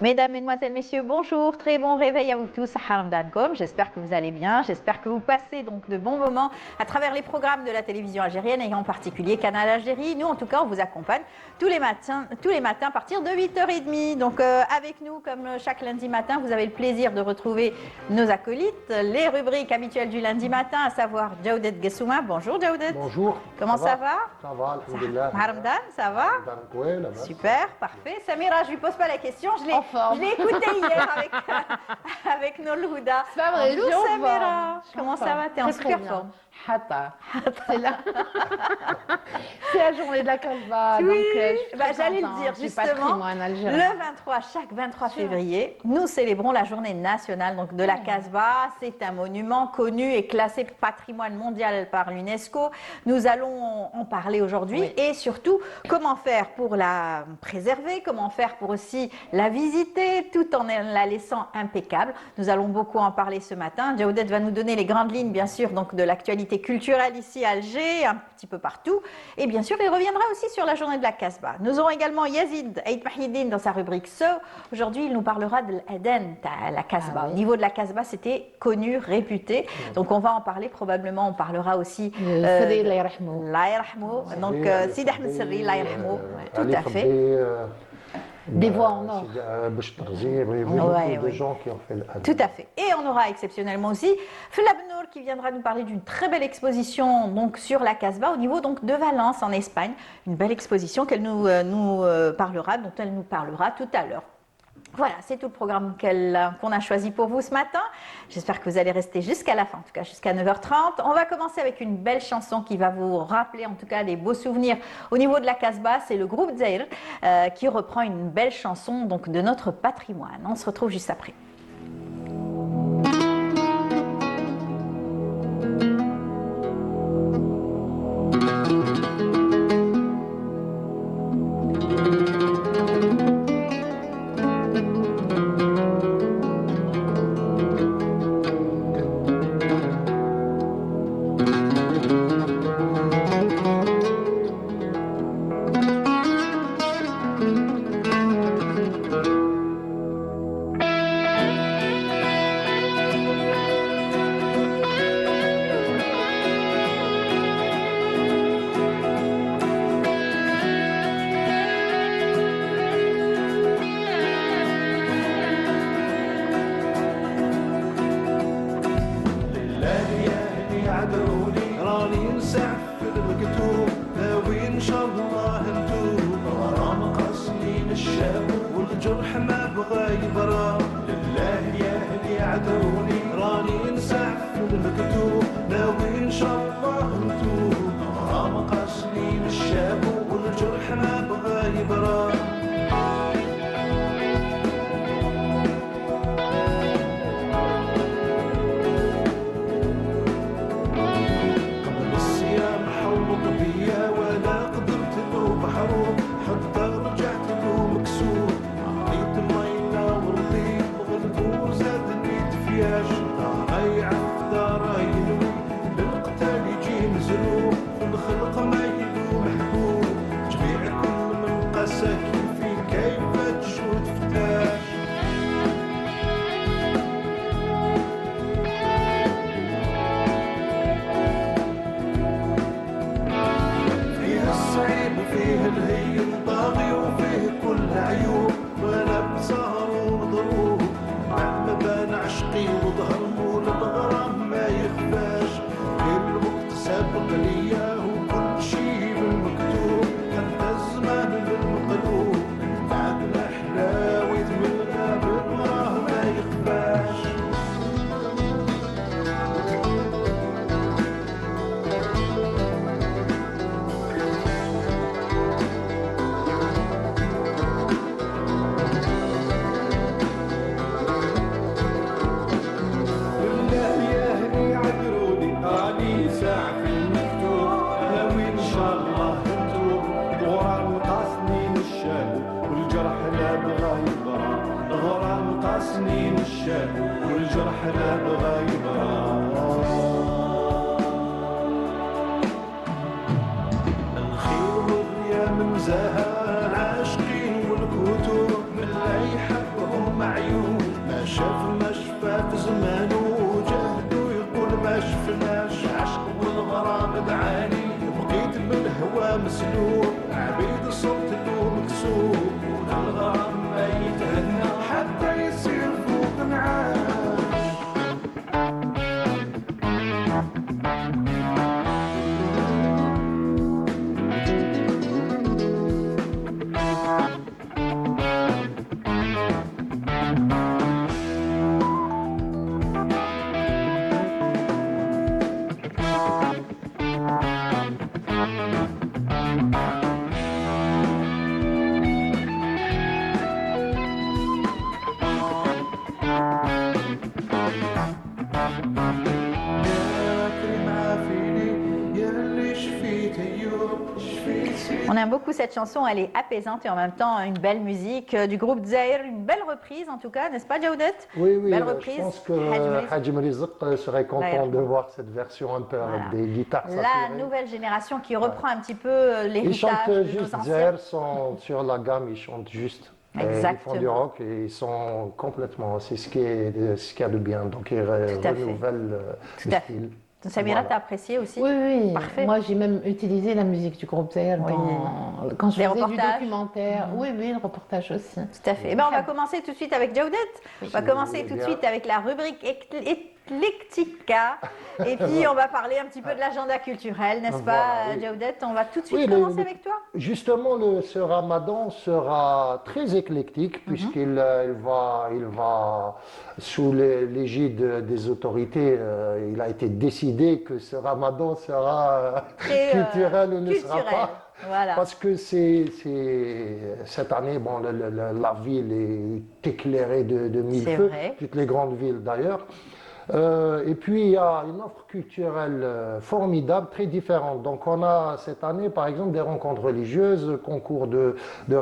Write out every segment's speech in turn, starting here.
Mesdames, Mesdemoiselles, Messieurs, bonjour, très bon réveil à vous tous, Haramdankom. J'espère que vous allez bien, j'espère que vous passez donc de bons moments à travers les programmes de la télévision algérienne et en particulier Canal Algérie. Nous, en tout cas, on vous accompagne tous les matins à partir de 8h30. Donc, avec nous, comme chaque lundi matin, vous avez le plaisir de retrouver nos acolytes, les rubriques habituelles du lundi matin, à savoir Jawdet Gessouma. Bonjour Jawdet. Bonjour. Comment ça va? Ça va, alhamdoulilah. Haramdan, ça va? Super, parfait. Samira, je lui pose pas la question, je l'ai écouté hier avec Nour Houda. C'est pas vrai, bonjour Samira. Comment ça va? T'es en super forme. C'est la... c'est la journée de la Casbah. Oui, donc j'allais le dire justement. Le 23, chaque 23 février, nous célébrons la journée nationale donc, de la Casbah. C'est un monument connu et classé patrimoine mondial par l'UNESCO. Nous allons en parler aujourd'hui et surtout comment faire pour la préserver, comment faire pour aussi la visiter tout en la laissant impeccable. Nous allons beaucoup en parler ce matin. Jawdet va nous donner les grandes lignes bien sûr donc de l'actualité culturelle ici à Alger, un petit peu partout. Et bien sûr, il reviendra aussi sur la journée de la Casbah. Nous aurons également Yazid Aït Mahidine dans sa rubrique So. Aujourd'hui, il nous parlera de l'Aden, la Casbah. Au niveau de la Casbah, c'était connu, réputé. Donc, on va en parler. Probablement, on parlera aussi l'Aïrahmou. Donc, Sid Ahmed Serri, l'Aïrahmou. Tout à fait. Des voix en or. Des gens qui ont fait l'Aden. Tout à fait. Et on aura exceptionnellement aussi Flabnour qui viendra nous parler d'une très belle exposition donc, sur la Casbah au niveau donc, de Valence en Espagne. Une belle exposition qu'elle dont elle nous parlera tout à l'heure. Voilà, c'est tout le programme qu'on a choisi pour vous ce matin. J'espère que vous allez rester jusqu'à la fin, en tout cas jusqu'à 9h30. On va commencer avec une belle chanson qui va vous rappeler en tout cas des beaux souvenirs au niveau de la Casbah. C'est le groupe Zaïr qui reprend une belle chanson donc, de notre patrimoine. On se retrouve juste après. ساعة في المكتوب عرفناش عشق والغرام دعاني بقيت بالهوى مسلوب عبيد صرت له مكسوب والغرام ما يتهنى حتى يصير فوق نعاش On aime beaucoup cette chanson, elle est apaisante et en même temps une belle musique du groupe Zahir, une belle reprise en tout cas, n'est-ce pas Jawdet? Oui, oui, belle reprise. Je pense que Hajim Rizq serait content de voir cette version un peu avec des guitares saturées. La nouvelle génération qui reprend un petit peu l'héritage de juste, nos anciens. Zahir sont sur la gamme, ils chantent juste. Exactement. Ils font du rock et ils sont complètement, c'est ce qu'il y a de bien, donc ils renouvellent le style. Samira, t'as apprécié aussi? Oui, oui. Parfait. Moi, j'ai même utilisé la musique du groupe Zahir quand je faisais du documentaire. Oui, oui, le reportage aussi. Tout à fait. On va commencer tout de suite avec Jawdet. On va commencer tout de suite avec la rubrique Eclectica. Et puis, on va parler un petit peu de l'agenda culturel, n'est-ce pas, Jawdet? On va tout de suite commencer avec toi. Justement, ce ramadan sera très éclectique puisqu'il va, sous l'égide des autorités, il a été décidé que ce ramadan sera culturel ou ne sera pas. Voilà. Parce que cette année, bon, la ville est éclairée de mille feux, toutes les grandes villes d'ailleurs. Et puis il y a une offre culturelle formidable, très différente. Donc on a cette année par exemple des rencontres religieuses, concours de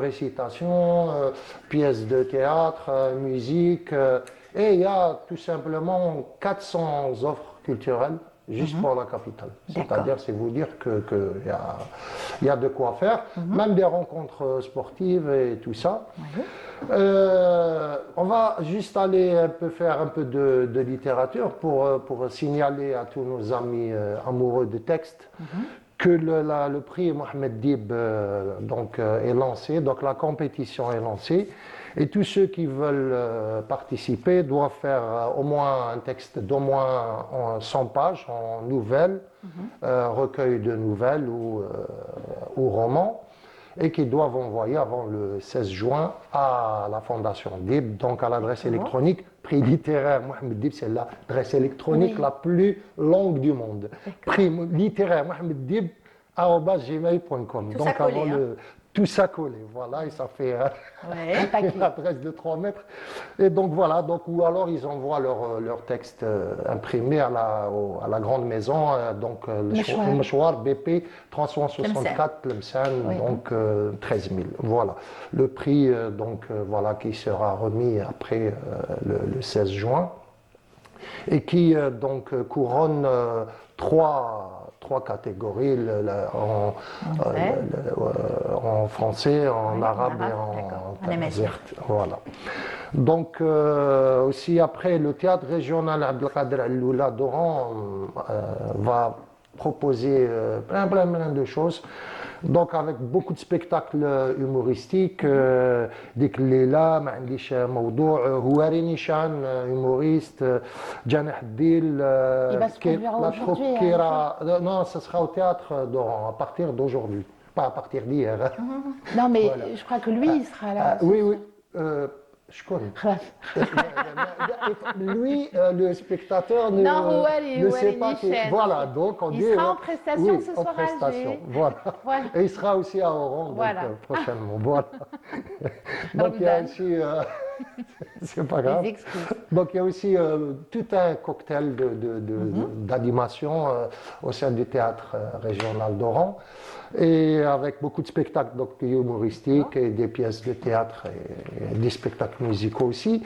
récitation, pièces de théâtre, musique, et il y a tout simplement 400 offres culturelles juste pour la capitale. C'est-à-dire, c'est vous dire qu'il y a de quoi faire, même des rencontres sportives et tout ça. On va juste aller faire un peu de littérature pour signaler à tous nos amis amoureux de texte que le prix Mohamed Dib est lancé, donc la compétition est lancée. Et tous ceux qui veulent participer doivent faire au moins un texte d'au moins 100 pages en nouvelles, recueil de nouvelles ou romans, et qui doivent envoyer avant le 16 juin à la Fondation Dib, donc à l'adresse électronique. Prix littéraire Mohamed Dib, c'est l'adresse électronique la plus longue du monde. Prix littéraire Mohamed Dib @gmail.com. Donc avant tout ça collé, voilà, et ça fait une adresse de 3 mètres. Et donc voilà, ou alors ils envoient leur texte imprimé à la grande maison, le Mouchouar BP 364 Tlemcen, donc 13 000. Voilà, le prix qui sera remis après le 16 juin et qui couronne trois catégories en français, en arabe et en zert. Voilà. Donc aussi après le théâtre régional Abdelkader Al-Loula d'Oran va proposer plein de choses. Donc avec beaucoup de spectacles humoristiques, Dik Leila, ما عنديش موضوع, Houari Nishan, humoriste, Janah Dil, la troupe Kira. Non, ça sera au théâtre d'Oran à partir d'aujourd'hui, pas à partir d'hier. Non, mais voilà. Je crois que lui, il sera là. Oui. Je connais. Lui, le spectateur ne sait pas que... Voilà, donc on dit... Il sera en prestation ce soir à Alger. Voilà. Et il sera aussi à Oran prochainement. Voilà. Donc il y a aussi... c'est pas grave. Donc il y a aussi tout un cocktail d'animation au sein du théâtre régional d'Oran, et avec beaucoup de spectacles humoristiques et des pièces de théâtre et des spectacles musicaux aussi.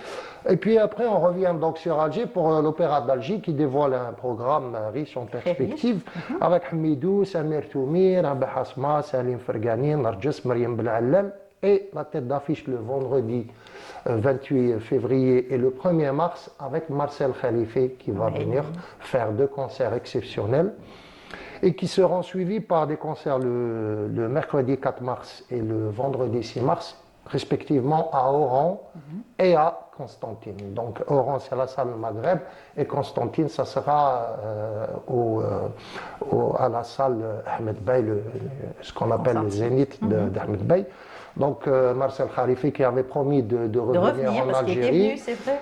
Et puis après on revient donc sur Alger pour l'Opéra d'Alger qui dévoile un programme riche en perspectives avec Hamidou, Samir Toumir, Abba Hasma, Salim Fergani, Narjis, Mariam Ben Allal et la tête d'affiche le vendredi 28 février et le 1er mars avec Marcel Khalifi qui va venir faire 2 concerts exceptionnels et qui seront suivis par des concerts le mercredi 4 mars et le vendredi 6 mars, respectivement à Oran et à Constantine. Donc Oran, c'est la salle Maghreb, et Constantine, ça sera à la salle Ahmed Bey, ce qu'on appelle le Zénith d'Ahmed Bey. Donc Marcel Khalifi qui avait promis de revenir en parce qu'il était Algérie. venu, c'est vrai.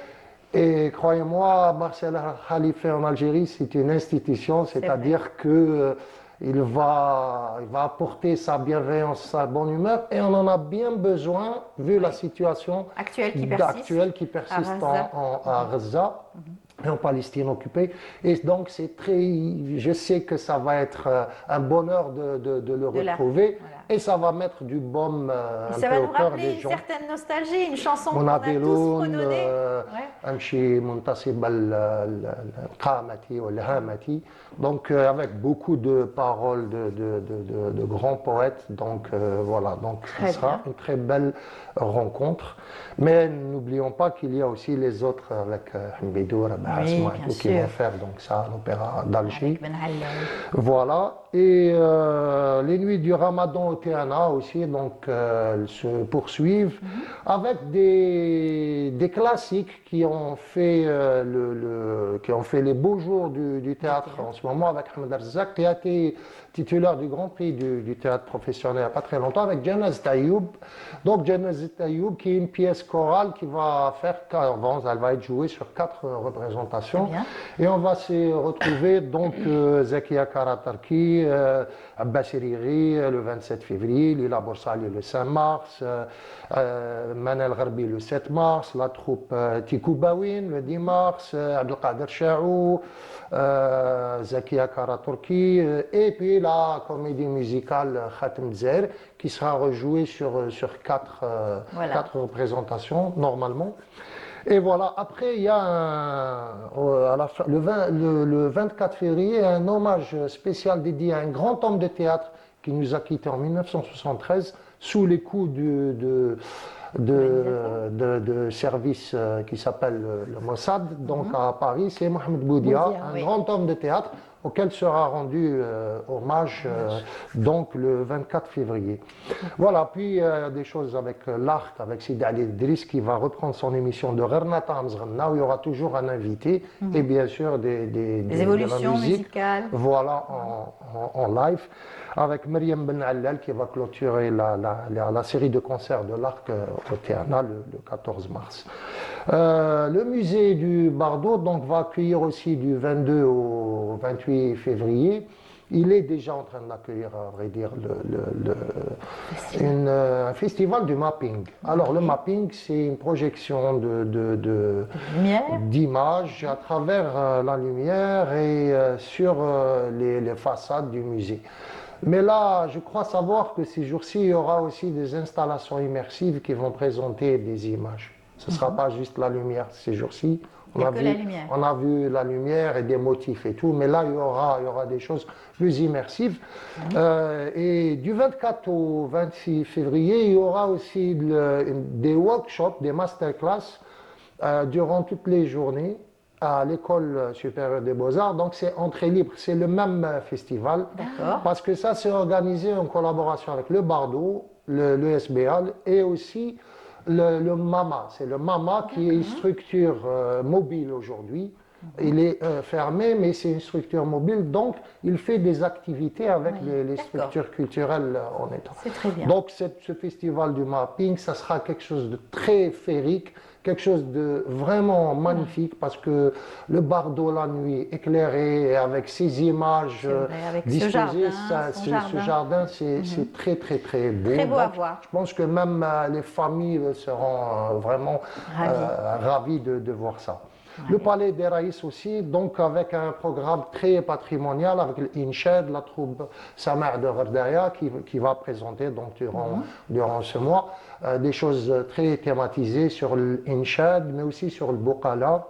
Et croyez-moi, Marcel Khalifi en Algérie, c'est une institution, c'est-à-dire que il va apporter sa bienveillance, sa bonne humeur, et on en a bien besoin, vu la situation actuelle qui persiste à Gaza et en Palestine occupée. Et donc, je sais que ça va être un bonheur de le retrouver, et ça va mettre du baume un peu au cœur des gens. Une certaine nostalgie, une chanson qu'on a tous redonnée. Amshi Muntasib al-Qamati ou al-Hamati. Donc, avec beaucoup de paroles de grands poètes. Donc, voilà. Donc, ce sera une très belle rencontre. Mais n'oublions pas qu'il y a aussi les autres avec Mbédour, Asma et tout, qui vont faire donc ça, l'opéra d'Alger. Voilà. Et les nuits du Ramadan au Théana aussi donc, se poursuivent avec des classiques qui ont fait, les beaux jours du théâtre en ce moment, avec Ahmed Arzak, qui a été titulaire du Grand Prix du théâtre professionnel il n'y a pas très longtemps, avec Janaz Tayoub. Donc Janaz Tayoub, qui est une pièce chorale qui va faire, elle va être jouée sur 4 représentations. Et on va se retrouver donc Zakia Karatarki, Abbas Riri le 27 février, Lila Boursali le 5 mars, Manel Gharbi le 7 mars, la troupe Tikou Bawin le 10 mars, Abdelkader Chaou, Zakia Karaturki, et puis la comédie musicale Khatem Zer, qui sera rejouée sur 4 représentations normalement. Et voilà, après il y a le 24 février un hommage spécial dédié à un grand homme de théâtre qui nous a quittés en 1973 sous les coups de service qui s'appelle le Mossad, donc à Paris. C'est Mohamed Boudia, un grand homme de théâtre auquel sera rendu hommage donc le 24 février. Voilà, puis des choses avec l'Arc, avec Sidi Ali Idriss qui va reprendre son émission de Gernata Amzghanna, où il y aura toujours un invité et bien sûr des évolutions de la musique, musicales. Voilà, en live, avec Myriam Ben Allal qui va clôturer la série de concerts de l'Arc au Théana le 14 mars. Le musée du Bardo donc, va accueillir aussi du 22 au 28 février. Il est déjà en train d'accueillir, à vrai dire, un festival du mapping. Alors, le mapping, c'est une projection d'images à travers la lumière et sur les façades du musée. Mais là, je crois savoir que ces jours-ci, il y aura aussi des installations immersives qui vont présenter des images. Ce ne sera pas juste la lumière ces jours-ci. On a vu la lumière et des motifs et tout, mais là, il y aura des choses plus immersives. Et du 24 au 26 février, il y aura aussi des workshops, des masterclass durant toutes les journées à l'École supérieure des Beaux-Arts. Donc, c'est entrée libre. C'est le même festival. Parce que ça, c'est organisé en collaboration avec le Bardo, le SBA et aussi le MAMA. C'est le MAMA qui est une structure mobile aujourd'hui. Il est fermé, mais c'est une structure mobile, donc il fait des activités avec les structures culturelles en état. C'est très bien. Donc ce festival du mapping, ça sera quelque chose de très féerique, quelque chose de vraiment magnifique, parce que le Bardo la nuit éclairé, avec ces images disposées, ce jardin, c'est très très très beau. Très beau à voir. Je pense que même les familles seront vraiment ravies de voir ça. Le Palais des Raïs aussi, donc avec un programme très patrimonial, avec l'Inchad, la troupe Samar de Gardaya qui va présenter donc, durant ce mois des choses très thématisées sur l'Inchad, mais aussi sur le Bokala,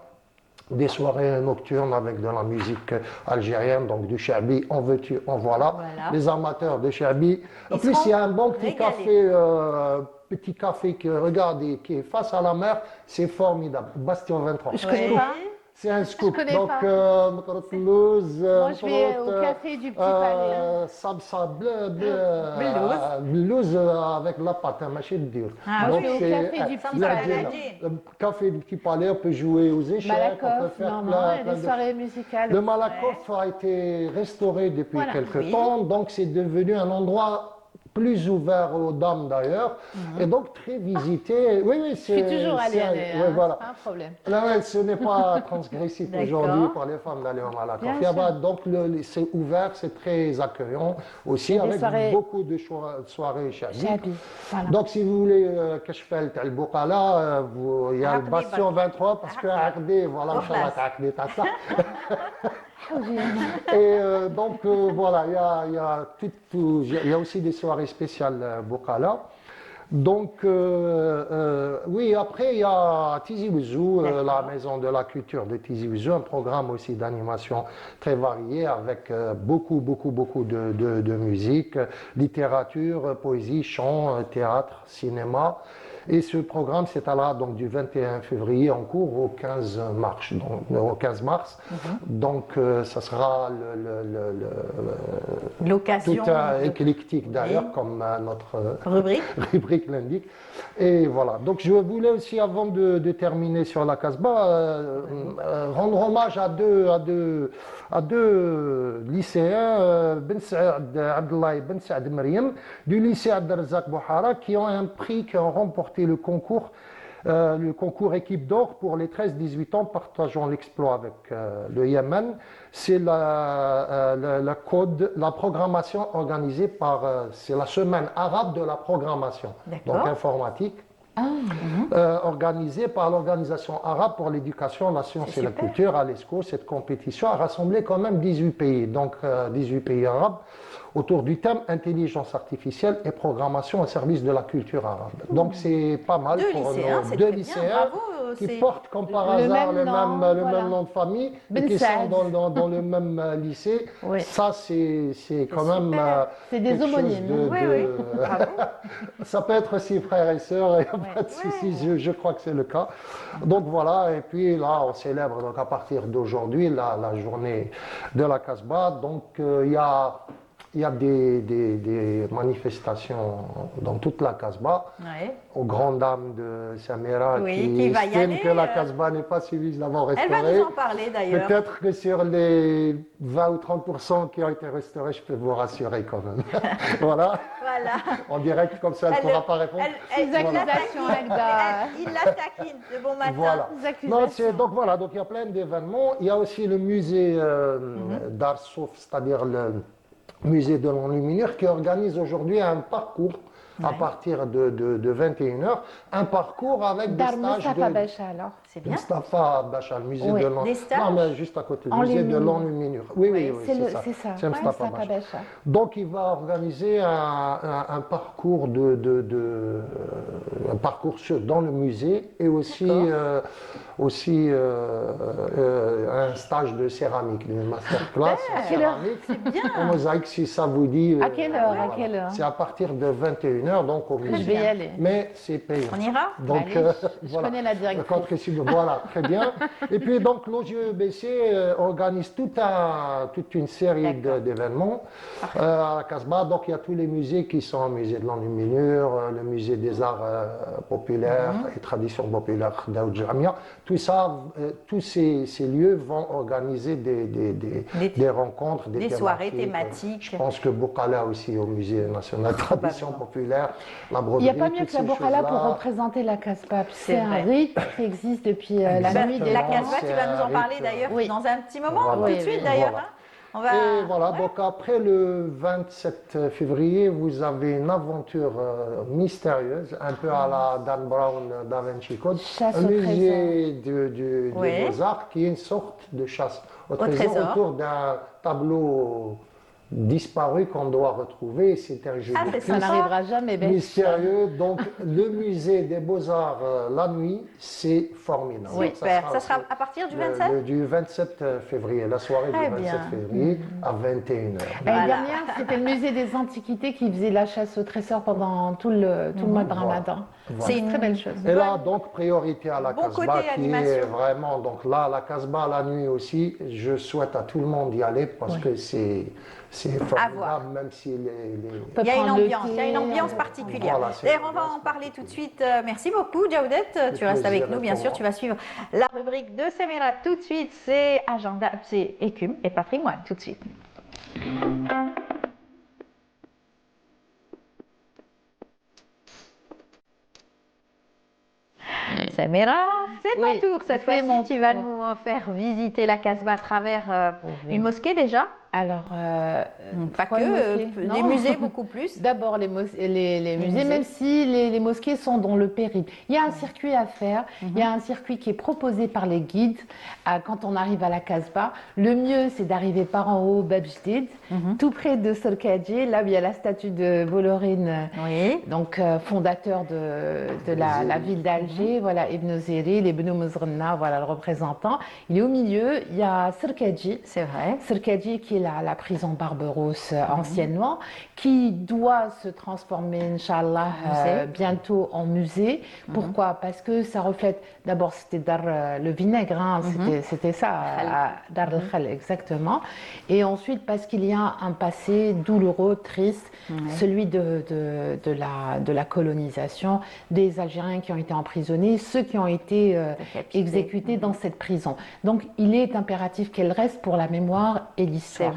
des soirées nocturnes avec de la musique algérienne, donc du Chabi, en veux-tu, en voilà. Les amateurs de Chabi. En plus, il y a un bon petit café petit café qui, regardez, qui est face à la mer, c'est formidable. Bastion 23. Je connais pas. C'est un scoop. connais Donc, pas. Toulouse, Moi, je vais au café du Petit Palais. Hein. Sabsa, Blouze avec la pâte, un machin de dur. Ah, moi, je vais au café du Petit Palais. Le café du Petit Palais, on peut jouer aux échecs, on peut Malakoff, faire non, plein il y a des soirées musicales. Le Malakoff a été restauré depuis Voilà. quelques temps, donc c'est devenu un endroit plus ouvert aux dames d'ailleurs, et donc très visité. Oui, oui, Je suis toujours allée, oui, voilà. pas un problème. Là, ouais, ce n'est pas transgressif aujourd'hui pour les femmes d'aller au Malakoff. Bien sûr. Donc c'est ouvert, c'est très accueillant aussi, Il y a des avec soirées- beaucoup de soirées chabiques. Chabi, voilà. Donc, si vous voulez Kashfel Al Bouqala, il y a le Aqdi, Bastion 23 parce que Aqdi, voilà, Au Inch'Allah, place. Aqdi, t'as ça. Et donc, voilà, il y a il y a aussi des soirées spéciales Bouqala. Donc, oui, après, il y a Tizi Ouzou, la maison de la culture de Tizi Ouzou, un programme aussi d'animation très varié avec beaucoup de musique, littérature, poésie, chant, théâtre, cinéma. Et ce programme s'étalera donc du 21 février en cours au 15 mars. Donc, ça sera L'occasion. tout éclectique d'ailleurs, comme notre Rubrique. rubrique l'indique. Et voilà. Donc, je voulais aussi, avant de terminer sur la Casbah, rendre hommage à deux lycéens, Ben Saad Abdallah et Ben Saad Mariam, du lycée Abdelrazak Bouhara, qui ont un prix, qui ont remporté le concours équipe d'or pour les 13-18 ans, partageant l'exploit avec le Yémen. C'est la programmation organisée par, c'est la semaine arabe de la programmation, donc informatique. Organisée par l'Organisation arabe pour l'éducation, la science et la culture, à l'ESCO. Cette compétition a rassemblé quand même 18 pays, donc 18 pays arabes, autour du thème intelligence artificielle et programmation au service de la culture arabe. Donc c'est pas mal pour nos deux lycéens qui portent comme par hasard le même nom de famille et qui sont dans le même lycée. Oui. Ça, c'est quand même C'est des quelque chose homonymes. Ça peut être aussi frères et sœurs, il n'y a pas de souci, je crois que c'est le cas. Donc voilà, et puis là, on célèbre donc, à partir d'aujourd'hui la journée de la Casbah. Donc il y a des manifestations dans toute la Casbah, aux grandes dames de Samira qui estiment que la Casbah n'est pas suffisamment restaurée. Elle va nous en parler d'ailleurs. Peut-être que sur les 20 ou 30% qui ont été restaurés, je peux vous rassurer quand même. Voilà. En direct, comme ça, elle ne pourra pas répondre. Les accusations, Agda. Il la taquine de bon matin. Voilà. Non, donc voilà, donc il y a plein d'événements. Il y a aussi le musée d'Art Souf, c'est-à-dire le musée de l'enluminure, qui organise aujourd'hui un parcours à partir de 21h, un parcours avec des stages Mustafa Bacha, alors. C'est bien. Mustafa Bacha, le musée de l'enluminure. Non, mais juste à côté, le musée de l'enluminure. Oui, c'est ça. C'est Mustafa Bacha. Donc, il va organiser un parcours un parcours dans le musée et aussi un stage de céramique, une masterclass en céramique. C'est bien. En mosaïque, si ça vous dit. À quelle heure, voilà. à quelle heure? C'est à partir de 21h, donc au musée. Je vais y aller. Mais c'est payant. On ira? Donc, Allez, je voilà. connais la directrice. Voilà, très bien. Et puis donc l'OGEBC organise toute une série d'événements à la Casbah. Donc il y a tous les musées qui sont le musée de l'enluminure, le musée des arts populaires et traditions populaires d'Aoud Jamia. Tout ça, tous ces lieux vont organiser des rencontres, des soirées thématiques. Je pense que Bouqala aussi au musée national de traditions populaires, la broderie. Il n'y a pas mieux que la Bouqala pour représenter la Casbah. C'est un rite qui existe depuis la nuit des La temps. Casbah, tu vas nous en parler d'ailleurs dans un petit moment, tout de suite d'ailleurs. Voilà. Et voilà, donc après le 27 février, vous avez une aventure mystérieuse, un peu à la Dan Brown Da Vinci Code, Chasse un au musée des Beaux-Arts qui est une sorte de chasse au trésor autour d'un tableau disparu qu'on doit retrouver. C'est un jeu de Ça n'arrivera jamais. Mystérieux. Donc, le musée des Beaux-Arts la nuit, c'est formidable. Oui, super. Ça sera à partir du 27 Du 27 février, la soirée du 27 février à 21h. L'année dernière, c'était le musée des Antiquités qui faisait la chasse aux trésors pendant tout le mois de Ramadan. Voilà. C'est une très belle chose. Et là, donc, priorité à la Bon Casbah, côté qui animation. est vraiment, donc là, la Casbah la nuit aussi, je souhaite à tout le monde d'y aller parce que c'est formidable, même si il y a une ambiance particulière. Voilà, d'ailleurs, on va en parler tout de suite. Merci beaucoup, Jawdet. Tu restes avec nous, bien sûr. Tu vas suivre la rubrique de Samira tout de suite. C'est agenda, c'est écume et patrimoine tout de suite. Samira, c'est ton tour cette fois-ci. Tu vas nous faire visiter la Casbah à travers une mosquée déjà. Alors, pas que, des musées beaucoup plus. D'abord les musées, même si les mosquées sont dans le périple. Il y a un circuit à faire, il y a un circuit qui est proposé par les guides quand on arrive à la Casbah. Le mieux, c'est d'arriver par en haut, Bab Jdid, tout près de Sorkadji, là où il y a la statue de Bolorin, donc fondateur de la ville d'Alger, voilà, Ibn Ziril, Ibn Muzrna, voilà le représentant. Il est au milieu, il y a Sorkadji. C'est vrai. Sorkadji qui est la prison Barberousse anciennement, qui doit se transformer, Inch'Allah, bientôt en musée. Pourquoi? Parce que ça reflète, d'abord c'était le vinaigre, hein, c'était ça, Dar al-Khal, exactement. Et ensuite parce qu'il y a un passé douloureux, triste, celui de la colonisation, des Algériens qui ont été emprisonnés, ceux qui ont été exécutés dans cette prison. Donc il est impératif qu'elle reste pour la mémoire et l'histoire.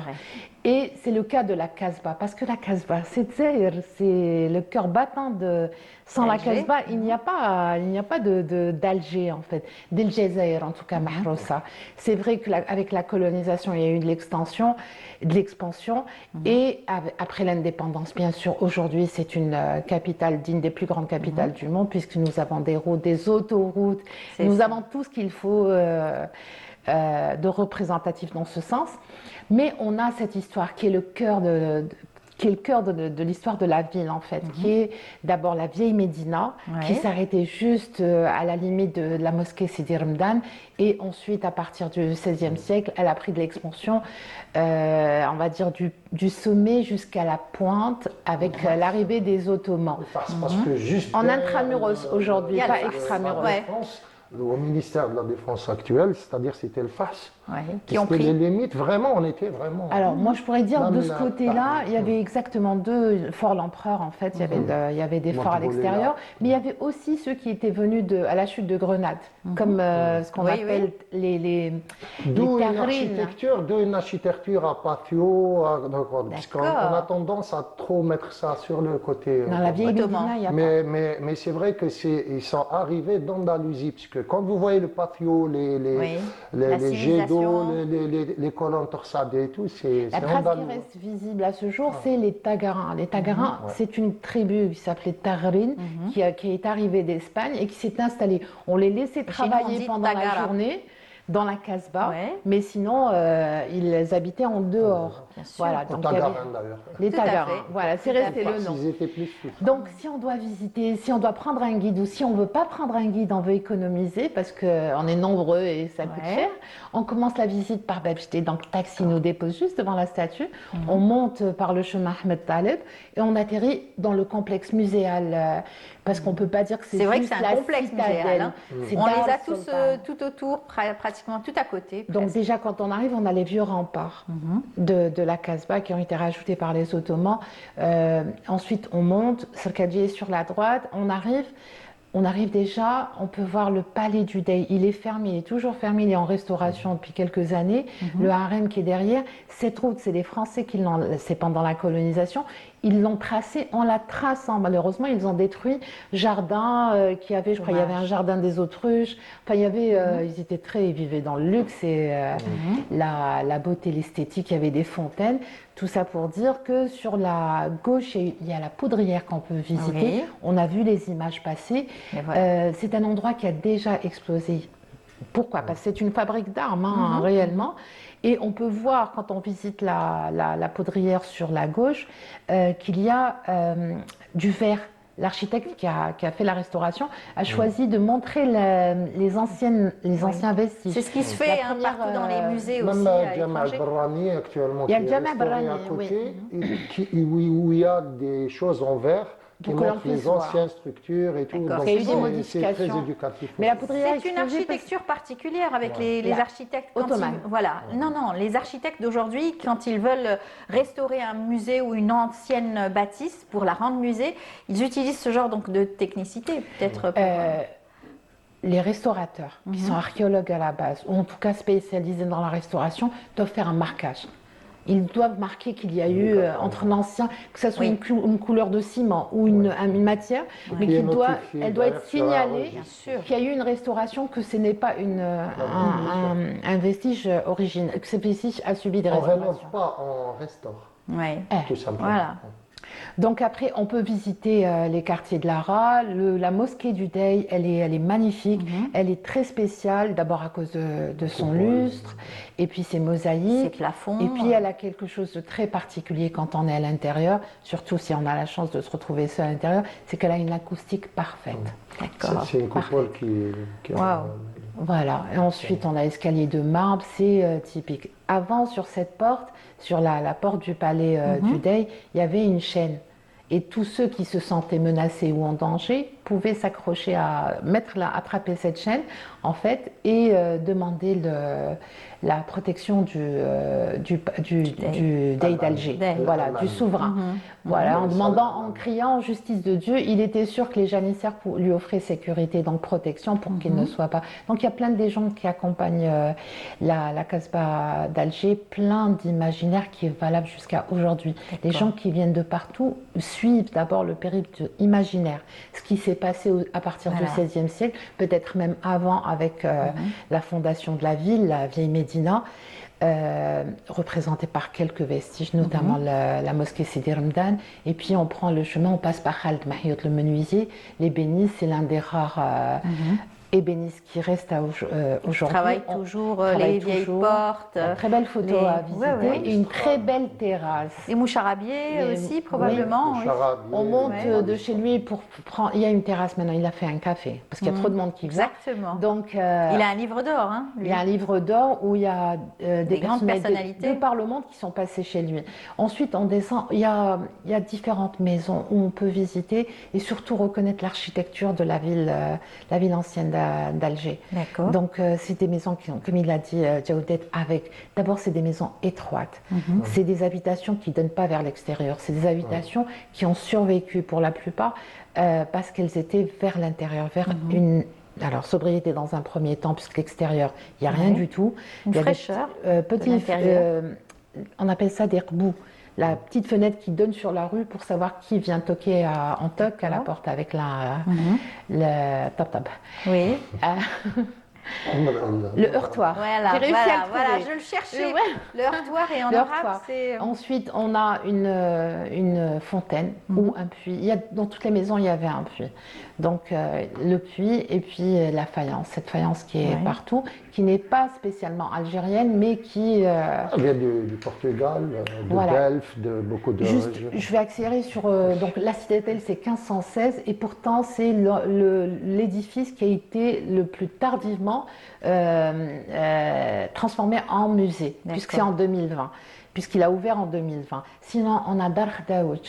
Et c'est le cas de la Casbah, parce que la Casbah, c'est le cœur battant de... Sans la Casbah, il n'y a pas d'Alger, en fait, d'El Jazair, en tout cas, Mahroussa. C'est vrai qu'avec la colonisation, il y a eu de l'expansion, et après l'indépendance, bien sûr, aujourd'hui, c'est une capitale digne des plus grandes capitales du monde, puisque nous avons des routes, des autoroutes, nous avons tout ce qu'il faut de représentatif dans ce sens. Mais on a cette histoire qui est le cœur de l'histoire de la ville, en fait, qui est d'abord la vieille Médina, qui s'arrêtait juste à la limite de la mosquée Sidi Ramadan, et ensuite, à partir du XVIe siècle, elle a pris de l'expansion, on va dire, du sommet jusqu'à la pointe, avec l'arrivée des Ottomans. Parce que juste en intramuros aujourd'hui, pas extramuros. Au ministère de la Défense actuel, c'est-à-dire c'était le FAS, qui ont pris les limites, vraiment, on était vraiment... Alors moi je pourrais dire de ce côté-là, il y avait exactement deux forts l'empereur en fait, il y avait des forts à l'extérieur, mais il y avait aussi ceux qui étaient venus à la chute de Grenade, comme ce qu'on appelle les d'où une architecture à patio, parce qu'on a tendance à trop mettre ça sur le côté... Dans la vieille Médina, il y a mais c'est vrai qu'ils sont arrivés d'Andalousie, puisque quand vous voyez le patio, les jets d'eau, les colonnes torsadées et tout, c'est la trace qui reste visible à ce jour, c'est les Tagarins. Les Tagarins, c'est une tribu qui s'appelait Tagrin, qui est arrivée d'Espagne et qui s'est installée. On les laissait travailler pendant la journée dans la Casbah, mais sinon, ils habitaient en dehors. Voilà, donc Tagarins, d'ailleurs. Les Tagarins, voilà, c'est resté le nom. Ils étaient plus donc, si on doit visiter, si on doit prendre un guide, ou si on ne veut pas prendre un guide, on veut économiser, parce qu'on est nombreux et ça coûte cher, on commence la visite par Bab Jdid. Donc, le taxi nous dépose juste devant la statue, on monte par le chemin Ahmed Taleb, et on atterrit dans le complexe muséal, parce qu'on ne peut pas dire que c'est vrai que c'est un complexe muséal. Hein. On les a tous tout autour, pratiquement tout à côté. Donc déjà, quand on arrive, on a les vieux remparts de la Casbah qui ont été rajoutés par les Ottomans. Ensuite, on monte, Sorkadji est sur la droite, on arrive déjà, on peut voir le palais du Dey. Il est fermé, il est toujours fermé, il est en restauration depuis quelques années. Le harem qui est derrière, cette route, c'est les Français qui l'ont, c'est pendant la colonisation, ils l'ont tracée en la traçant. Malheureusement, ils ont détruit jardin qui avait, je crois, il y avait un jardin des autruches. Enfin, il y avait, ils vivaient dans le luxe et la beauté, l'esthétique. Il y avait des fontaines. Tout ça pour dire que sur la gauche, il y a la poudrière qu'on peut visiter. On a vu les images passer. C'est un endroit qui a déjà explosé Pourquoi? Parce que c'est une fabrique d'armes, hein, réellement. Et on peut voir, quand on visite la poudrière sur la gauche, qu'il y a du verre. L'architecte qui a fait la restauration a choisi de montrer les anciens vestiges. C'est ce qui se fait partout dans les musées aussi. Même à Jama l'étranger. al-Barrani actuellement, Il y a qui est Jama restauré al-Barrani, à côté, où il y a des choses en verre qui Pour que l'on montrent les puisse voir. anciennes structures et tout. D'accord. Donc C'est une c'est très modification. éducatif. Mais la aussi. poudrière C'est une explosée architecture particulière avec les La architectes. Quand ottomane. voilà. Non, les architectes d'aujourd'hui, quand ils veulent restaurer un musée ou une ancienne bâtisse pour la rendre musée, ils utilisent ce genre donc de technicité, peut-être. Les restaurateurs, qui sont archéologues à la base, ou en tout cas spécialisés dans la restauration, doivent faire un marquage. Ils doivent marquer qu'il y a eu entre l'ancien, que ce soit une couleur de ciment ou une matière, mais Qui est elle doit notifié être signalée d'ailleurs qu'il y a eu une restauration, que ce n'est pas un vestige originel, que ce vestige a subi des On ne rénove restaurations. pas, on restaure, Ouais. tout simplement. Voilà. Donc après, on peut visiter les quartiers de Lara. La mosquée du Dey, elle est magnifique. Elle est très spéciale, d'abord à cause de son lustre, et puis ses mosaïques. Ses plafonds. Et puis elle a quelque chose de très particulier quand on est à l'intérieur, surtout si on a la chance de se retrouver seul à l'intérieur, c'est qu'elle a une acoustique parfaite. D'accord. C'est une coupole qui Waouh. Voilà, et ensuite on a escalier de marbre, c'est typique. Avant, sur cette porte, sur la porte du palais du Dey, il y avait une chaîne. Et tous ceux qui se sentaient menacés ou en danger pouvaient s'accrocher attraper cette chaîne, en fait, et demander la protection du Dey d'Alger, voilà, du souverain. Voilà, en demandant, en criant en justice de Dieu, il était sûr que les janissaires lui offraient sécurité, donc protection pour qu'il ne soit pas. Donc il y a plein de légendes qui accompagnent la Casbah d'Alger, plein d'imaginaires qui est valable jusqu'à aujourd'hui. Les gens qui viennent de partout suivent d'abord le périple imaginaire, ce qui s'est passé à partir du XVIe siècle, peut-être même avant avec la fondation de la ville, la vieille Médina. Représentée par quelques vestiges, notamment la mosquée Sidi Ramadan. Et puis on prend le chemin, on passe par Khaled Mahiot le menuisier. L'ébéniste, c'est l'un des rares ébénistes qui reste aujourd'hui. Travaille toujours les vieilles portes. Une très belle photo à visiter et une très belle terrasse. Et Moucharabier aussi, probablement. Oui. On monte de chez lui pour prendre. Il y a une terrasse maintenant, il a fait un café parce qu'il y a trop de monde qui vient. Exactement. Donc, il a un livre d'or. Hein, il y a un livre d'or où il y a des grandes personnalités de par le monde qui sont passées chez lui. Ensuite, on descend. Il y a différentes maisons où on peut visiter et surtout reconnaître l'architecture de la ville ancienne d'Alger. D'accord. Donc, c'est des maisons qui ont, comme il l'a dit, Djaoudet, d'abord, c'est des maisons étroites. C'est des habitations qui ne donnent pas vers l'extérieur. C'est des habitations qui ont survécu pour la plupart parce qu'elles étaient vers l'intérieur, vers alors, sobriété dans un premier temps, puisque l'extérieur, il n'y a rien du tout. Une fraîcheur. On appelle ça des rbous. La petite fenêtre qui donne sur la rue pour savoir qui vient toquer en toc à la porte avec le tap-tap. Oui. Le heurtoir. Voilà, J'ai réussi à le voilà, trouver. je le cherchais. Ouais. Le heurtoir et en Le arabe, heurtoir. c'est... Ensuite, on a une fontaine ou un puits. Dans toutes les maisons, il y avait un puits. Donc, le puits et puis la faïence. Cette faïence qui est partout, qui n'est pas spécialement algérienne, mais qui... Elle vient du Portugal, de Delft, de beaucoup de Juste, régions. je vais accélérer sur... donc, la citadelle, c'est 1516, et pourtant, c'est l'édifice qui a été le plus tardivement transformé en musée, puisque c'est en 2020, puisqu'il a ouvert en 2020. Sinon, on a Dar Daoud,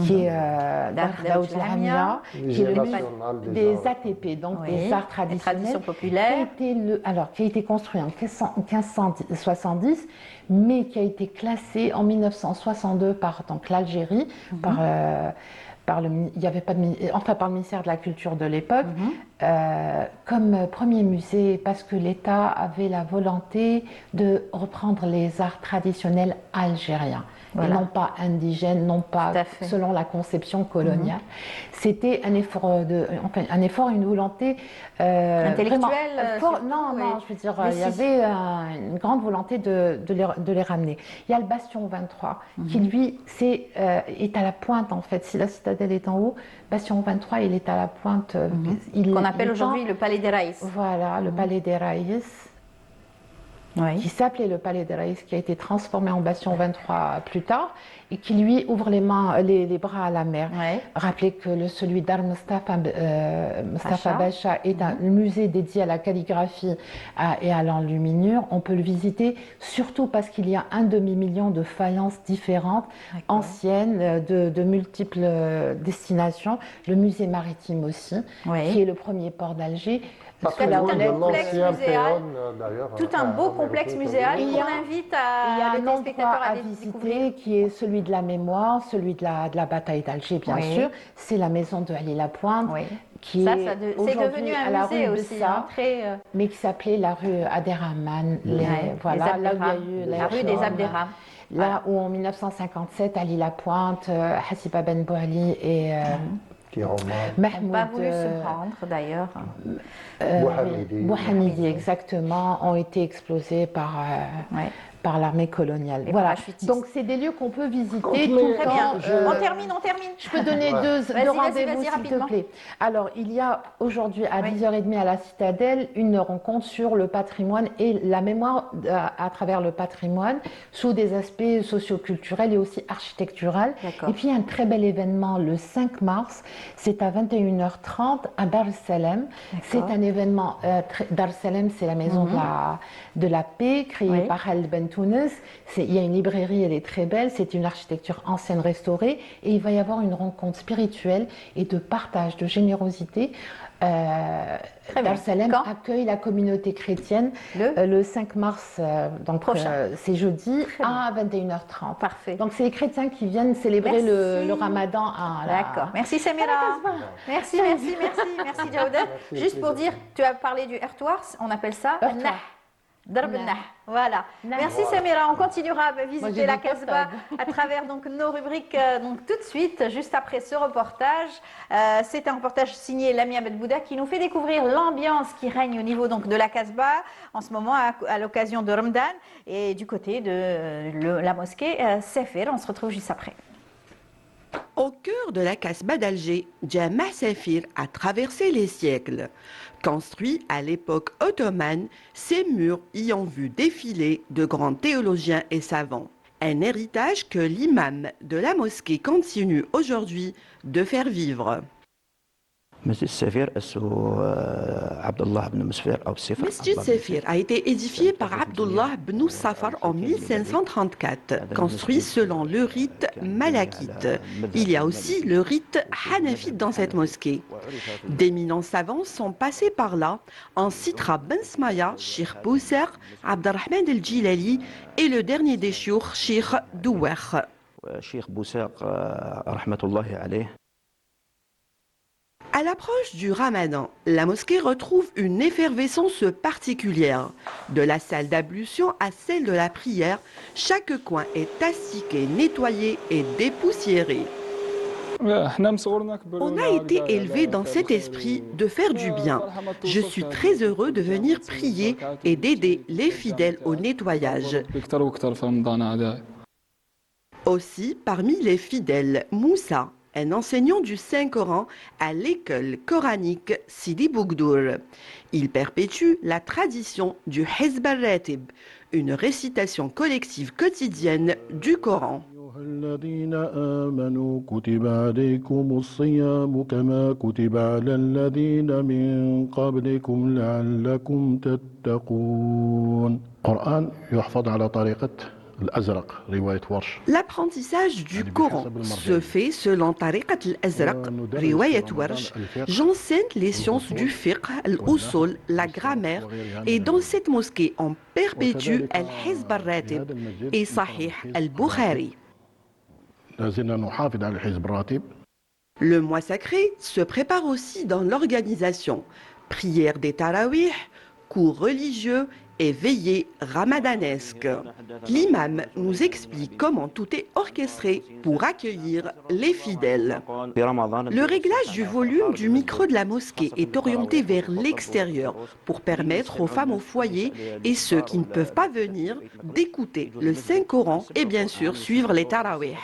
qui est Dar Daoud Lamia, qui est le musée des ATP, donc des arts traditionnels, populaires, qui a été construit en 1570, mais qui a été classé en 1962 par l'Algérie, par le ministère de la Culture de l'époque, comme premier musée, parce que l'État avait la volonté de reprendre les arts traditionnels algériens. Voilà. et non pas indigène, non pas selon la conception coloniale. C'était un effort, une volonté intellectuelle. Non, je veux dire, il y avait une grande volonté de les ramener. Il y a le bastion 23 qui lui est à la pointe en fait. Si la citadelle est en haut, bastion 23 il est à la pointe. Qu'on appelle aujourd'hui le palais des Raïs. Voilà, le palais des Raïs. Oui. Qui s'appelait le Palais des Raïs, qui a été transformé en bastion 23 plus tard, et qui lui ouvre les bras à la mer. Oui. Rappelez que celui d'Ar Mustafa Bacha est un musée dédié à la calligraphie et à l'enluminure. On peut le visiter surtout parce qu'il y a 1 demi-million de faïences différentes, anciennes, de multiples destinations. Le musée maritime aussi, qui est le premier port d'Alger. Parce que l'ancien péon, d'ailleurs. Tout un beau complexe muséal qu'on invite les téléspectateurs à visiter, qui est celui de la mémoire, celui de la bataille d'Alger, bien sûr. C'est la maison de Ali Lapointe, qui est aujourd'hui à la rue aussi, mais qui s'appelait la rue Abderrahmane. Voilà, là où il y a eu la rue des Abderrahmane. Là où en 1957, Ali Lapointe, Hassiba Ben Bouali et Mahmoud n'a pas voulu se rendre d'ailleurs. Bouhamidi, exactement, ont été explosés par l'armée coloniale. Voilà. Donc c'est des lieux qu'on peut visiter tout le temps. On termine. Je peux donner deux rendez-vous s'il te plaît. Alors il y a aujourd'hui à 10h30 à la Citadelle une rencontre sur le patrimoine et la mémoire à travers le patrimoine sous des aspects socioculturels et aussi architecturels. Et puis un très bel événement le 5 mars, c'est à 21h30 à Dar es Salaam. C'est un événement, Dar es Salaam c'est la maison de la paix créée par Khaled Ben Tounes. Il y a une librairie, elle est très belle, c'est une architecture ancienne restaurée et il va y avoir une rencontre spirituelle et de partage, de générosité. Dar es Salaam accueille la communauté chrétienne le 5 mars, donc c'est jeudi à 21h30. Parfait. Donc c'est les chrétiens qui viennent célébrer le ramadan. D'accord. Merci Samira. Merci Jawda. Juste pour dire, tu as parlé du heurtoir, on appelle ça Darb al-Nah. Voilà. Merci Samira. On continuera à visiter la Casbah à travers donc nos rubriques donc tout de suite, juste après ce reportage. C'est un reportage signé Lamia Bedbouda qui nous fait découvrir l'ambiance qui règne au niveau donc de la Casbah en ce moment à l'occasion de Ramadan et du côté de la mosquée Safir. On se retrouve juste après. Au cœur de la Casbah d'Alger, Jama' Safir a traversé les siècles. Construit à l'époque ottomane, ces murs y ont vu défiler de grands théologiens et savants. Un héritage que l'imam de la mosquée continue aujourd'hui de faire vivre. Masjid Safir a été édifié par Abdullah ibn Safar en 1534, construit selon le rite malakite. Il y a aussi le rite hanafite dans cette mosquée. D'éminents savants sont passés par là, en citera Ben Smaya, Cheikh Bousser, Abderrahman el-Jilali et le dernier des chiours, Cheikh Douwer. Cheikh Bousser, rahmatullahi alayh. À l'approche du Ramadan, la mosquée retrouve une effervescence particulière. De la salle d'ablution à celle de la prière, chaque coin est astiqué, nettoyé et dépoussiéré. On a été élevé dans cet esprit de faire du bien. Je suis très heureux de venir prier et d'aider les fidèles au nettoyage. Aussi, parmi les fidèles, Moussa, un enseignant du Saint-Coran à l'école coranique Sidi Bougdour. Il perpétue la tradition du Hizb al-Ratib, une récitation collective quotidienne du Coran. الذين آمنوا كتب عليكم الصيام كما كتب على الذين من قبلكم لعلكم تتقون. القرآن يحفظ على طريقة L'apprentissage du Coran se fait selon Tariqat al-Azraq, Riwayat Warsh. J'enseigne les sciences du fiqh, al-usul, la grammaire, et dans cette mosquée on perpétue al-Hizb al-Ratib et Sahih al-Bukhari. Le mois sacré se prépare aussi dans l'organisation. Prière des tarawih, cours religieux et veillée ramadanesque. L'imam nous explique comment tout est orchestré pour accueillir les fidèles. Le réglage du volume du micro de la mosquée est orienté vers l'extérieur pour permettre aux femmes au foyer et ceux qui ne peuvent pas venir d'écouter le Saint-Coran et bien sûr suivre les tarawih.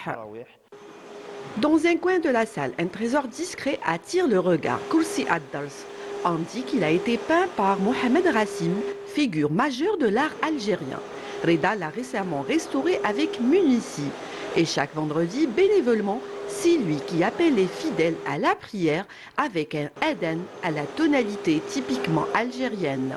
Dans un coin de la salle, un trésor discret attire le regard. Kursi ad-Dars indique qu'il a été peint par Mohamed Rassim, figure majeure de l'art algérien. Reda l'a récemment restauré avec munitie. Et chaque vendredi, bénévolement, c'est lui qui appelle les fidèles à la prière avec un adhan à la tonalité typiquement algérienne.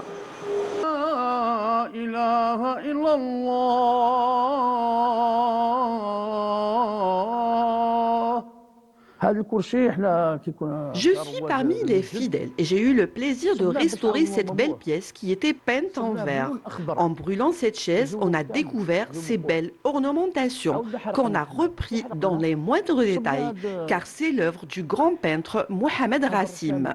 Je suis parmi les fidèles et j'ai eu le plaisir de restaurer cette belle pièce qui était peinte en vert. En brûlant cette chaise, on a découvert ces belles ornementations qu'on a repris dans les moindres détails, car c'est l'œuvre du grand peintre Mohamed Rassim.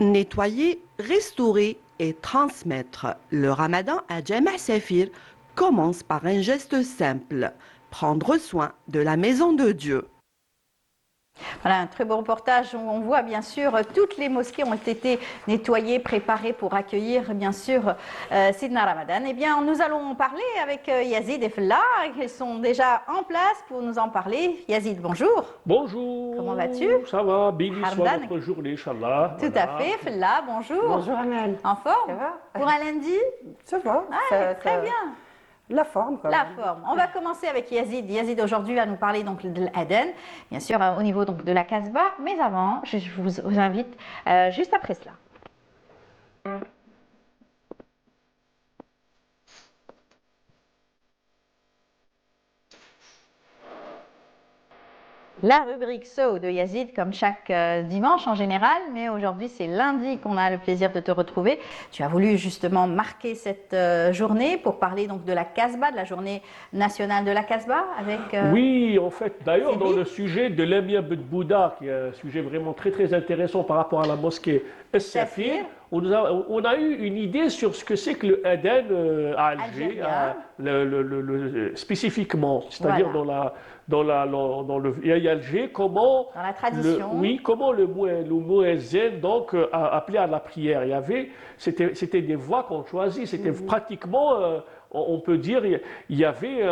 Nettoyer, restaurer et transmettre. Le ramadan à Jama' Safir commence par un geste simple, prendre soin de la maison de Dieu. Voilà un très beau reportage où on voit bien sûr toutes les mosquées ont été nettoyées, préparées pour accueillir bien sûr Sidna Ramadan. Eh bien nous allons parler avec Yazid et Fella qui sont déjà en place pour nous en parler. Yazid, bonjour. Bonjour. Comment vas-tu? Ça va, béni soit Hamdan. votre journée, Inch'Allah. Tout à fait. Fella, bonjour. Bonjour Amel. En forme? Ça va? Pour un lundi? Ça va. Très bien. La forme, quoi. La forme. On va commencer avec Yazid. Yazid aujourd'hui va nous parler donc de l'Aden, bien sûr au niveau donc de la Casbah. Mais avant, je vous invite juste après cela. La rubrique So de Yazid, comme chaque dimanche en général, mais aujourd'hui c'est lundi qu'on a le plaisir de te retrouver. Tu as voulu justement marquer cette journée pour parler donc de la Casbah, de la journée nationale de la Casbah avec... Oui, en fait, d'ailleurs, dans Sidi. le sujet de l'Amir Ben Bouddha, qui est un sujet vraiment très très intéressant par rapport à la mosquée Es-Safir, Safir. on a eu une idée sur ce que c'est que le Adhan à Alger, spécifiquement, c'est-à-dire Voilà. dans le vieil Alger, comment Dans la tradition. comment le muezzin donc appelé à la prière. C'était des voix qu'on choisit, c'était pratiquement on peut dire il y avait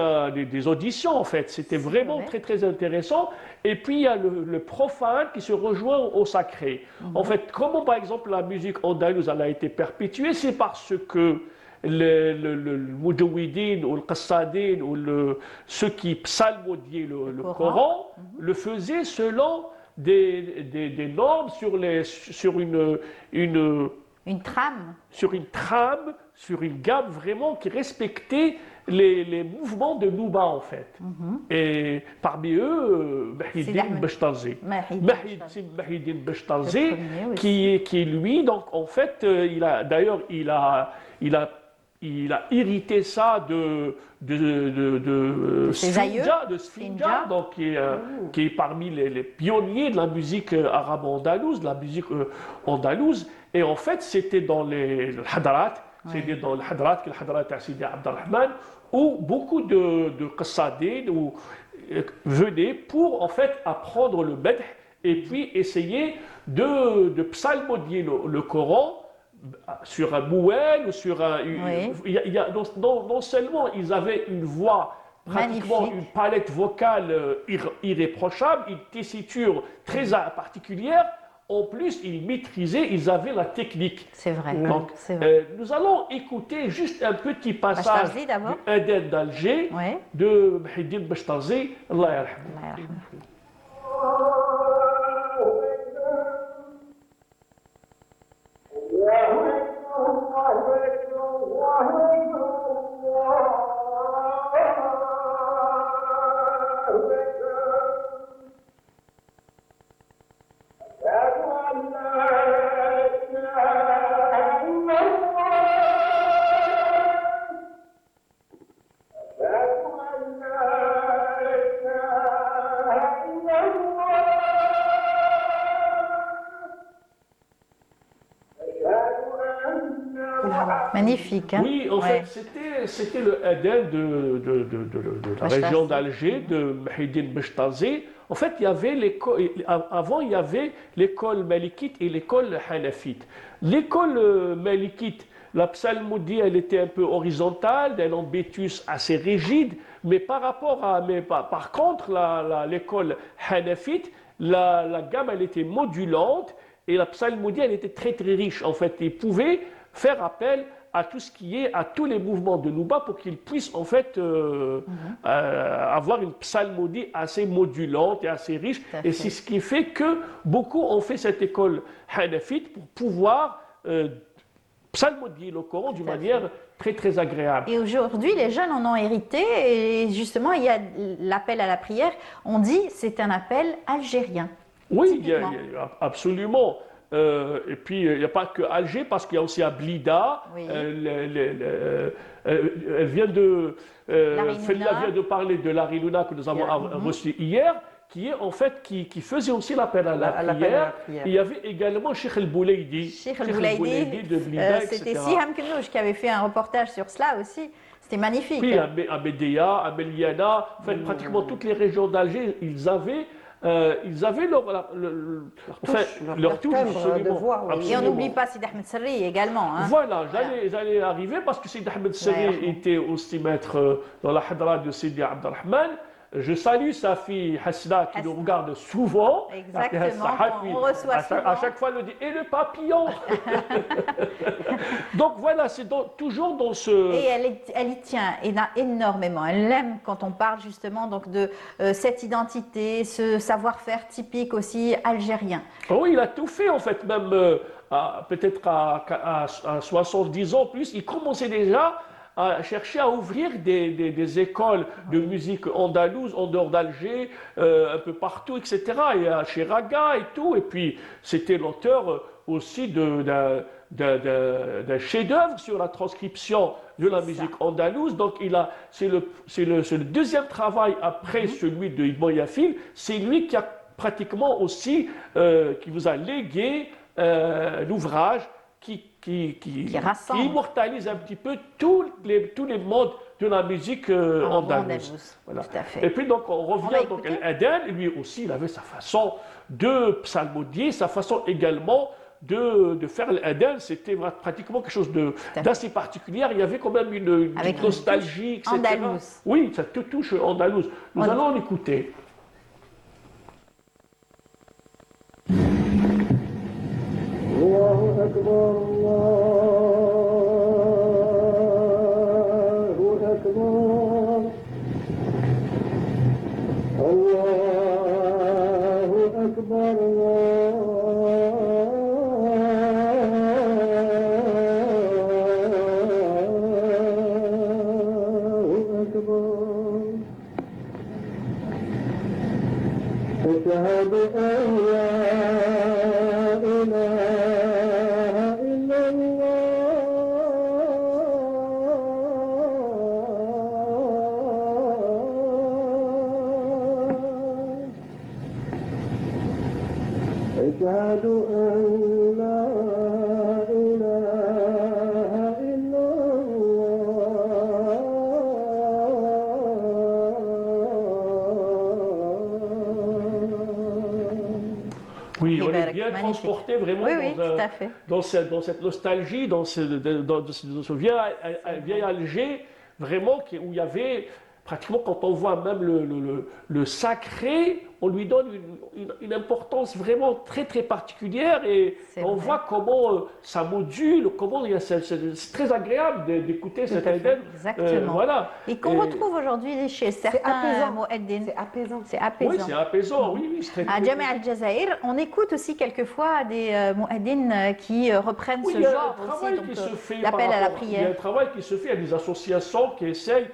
des auditions en fait. C'était vraiment vrai. très très intéressant. Et puis il y a le profane qui se rejoint au sacré. En fait, comment par exemple la musique andalouse elle a été perpétuée, c'est parce que le Moudjouidine ou le Qassadine ou ceux qui psalmodiaient le Coran le faisaient selon des normes sur Une trame. sur une trame, sur une gamme vraiment qui respectait les mouvements de Nouba en fait. Et parmi eux, Mahidine Ahmed. Bechtalzi. Mahidine Le Bechtalzi, premier aussi. qui lui, donc en fait, il a hérité ça de ses aïeux. Sfinja, Sfinja. donc qui est parmi les pionniers de la musique arabe andalouse, de la musique andalouse. Et en fait, c'était dans les hadrat, c'était dans le hadrat, le hadrat à Sidi Abdelrahman, où beaucoup de qassadines venaient pour en fait apprendre le madh et puis essayer de psalmodier le Coran sur un mouel ou sur un... Non seulement ils avaient une voix, pratiquement Magnifique. une palette vocale irréprochable, une tessiture très particulière, en plus ils maîtrisaient, ils avaient la technique. C'est vrai. Donc, C'est vrai. nous allons écouter juste un petit passage Bechtalzi d'abord. du Adhan d'Alger Ouais. de Mahidine Bechtalzi, Allah yarhamou. Allah yarhamou. لا Magnifique. Hein? Oui, en Ouais. fait, c'était le Aden de la région d'Alger, de Mahidine Bechtazi. En fait, il y avait avant, il y avait l'école malikite et l'école hanafite. L'école malikite, la psalmodie, elle était un peu horizontale, d'un embétus assez rigide, mais par contre, l'école hanafite, la gamme, elle était modulante et la psalmodie, elle était très très riche. En fait, ils pouvaient faire appel à tout ce qui est, à tous les mouvements de Nouba pour qu'ils puissent en fait avoir une psalmodie assez modulante et assez riche. Et c'est ce qui fait que beaucoup ont fait cette école hanafite pour pouvoir psalmodier le Coran d'une manière très très agréable. Et aujourd'hui, les jeunes en ont hérité et justement, il y a l'appel à la prière. On dit c'est un appel algérien. Oui, absolument. Et puis, il n'y a pas que Alger, parce qu'il y a aussi à Blida. Oui. Elle vient de. Felia vient de parler de l'Ariluna que nous avons reçu hier, qui est en fait qui faisait aussi l'appel à la prière. Il y avait également Cheikh El-Boulaidi. Cheikh El-Boulaidi de Blida, c'était etc. Siham Knouch qui avait fait un reportage sur cela aussi. C'était magnifique. Puis à Médéa, à Meliana, en fait, pratiquement toutes les régions d'Alger, ils avaient leur touche timbre de voix. Oui. Et on n'oublie pas Sid Ahmed Serri également. Hein. Voilà, j'allais arriver parce que Sid Ahmed Serri était aussi maître dans la hadra de Sidi Abdelrahman. Je salue sa fille Hasna qui nous regarde souvent. Exactement, on reçoit souvent. À chaque fois, elle nous dit « Et le papillon ?» Donc voilà, c'est toujours dans ce... Et elle y tient énormément. Elle l'aime quand on parle justement donc de cette identité, ce savoir-faire typique aussi algérien. Oui, il a tout fait en fait, même peut-être à 70 ans plus. Il commençait déjà à chercher à ouvrir des écoles de musique andalouse en dehors d'Alger, un peu partout, etc. Et à Chiraga et tout. Et puis, c'était l'auteur aussi d'un chef-d'œuvre sur la transcription de la musique andalouse. Donc, c'est le deuxième travail après celui de Ibn Yafil. C'est lui qui a pratiquement aussi, qui vous a légué l'ouvrage qui immortalise un petit peu tous les modes de la musique andalouse. Voilà. Tout à fait. Et puis donc on revient donc Aden, lui aussi il avait sa façon de psalmodier, sa façon également de faire l'Aden, c'était pratiquement quelque chose d'assez particulier. Il y avait quand même une nostalgie, etc. Andalouse. Oui, ça te touche andalouse. Nous allons en écouter. الله أكبر الله أكبر الله أكبر الله أكبر أشهد أن لا أشهد أن لا إله إلا Oui, on est bien transporté vraiment dans cette nostalgie, dans ce vieil Alger, vraiment où il y avait pratiquement, quand on voit même le sacré, on lui donne une importance vraiment très très particulière et on voit comment ça module, comment c'est très agréable d'écouter cet Aden. Exactement. Voilà. Et qu'on retrouve aujourd'hui chez certains mueddins. C'est apaisant. C'est apaisant. Oui, c'est apaisant, oui. À Jami al-Jazair, on écoute aussi quelquefois des mueddins qui reprennent ce genre aussi, donc l'appel à la prière. Il y a un travail qui se fait, il y a des associations qui essayent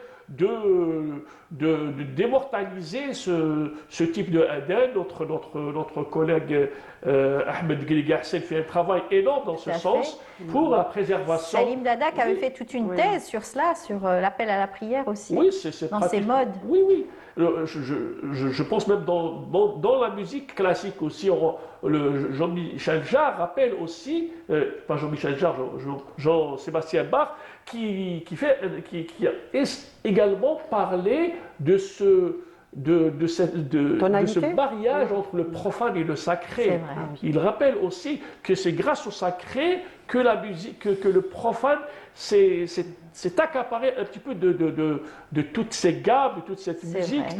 d'immortaliser ce type de Aden. Notre collègue Ahmed Ghassan fait un travail énorme dans ce sens pour la préservation. Salim Dada qui avait fait toute une thèse sur cela, sur l'appel à la prière aussi, oui, c'est dans ces modes. Oui. je pense même dans la musique classique aussi, Jean-Michel Jarre rappelle aussi, pas Jean-Michel Jarre, Jean-Sébastien Bach, qui a également parlé de ce mariage entre le profane et le sacré. Il rappelle aussi que c'est grâce au sacré que la musique, que le profane s'est accaparé un petit peu de toutes ces gammes, de toute cette musique,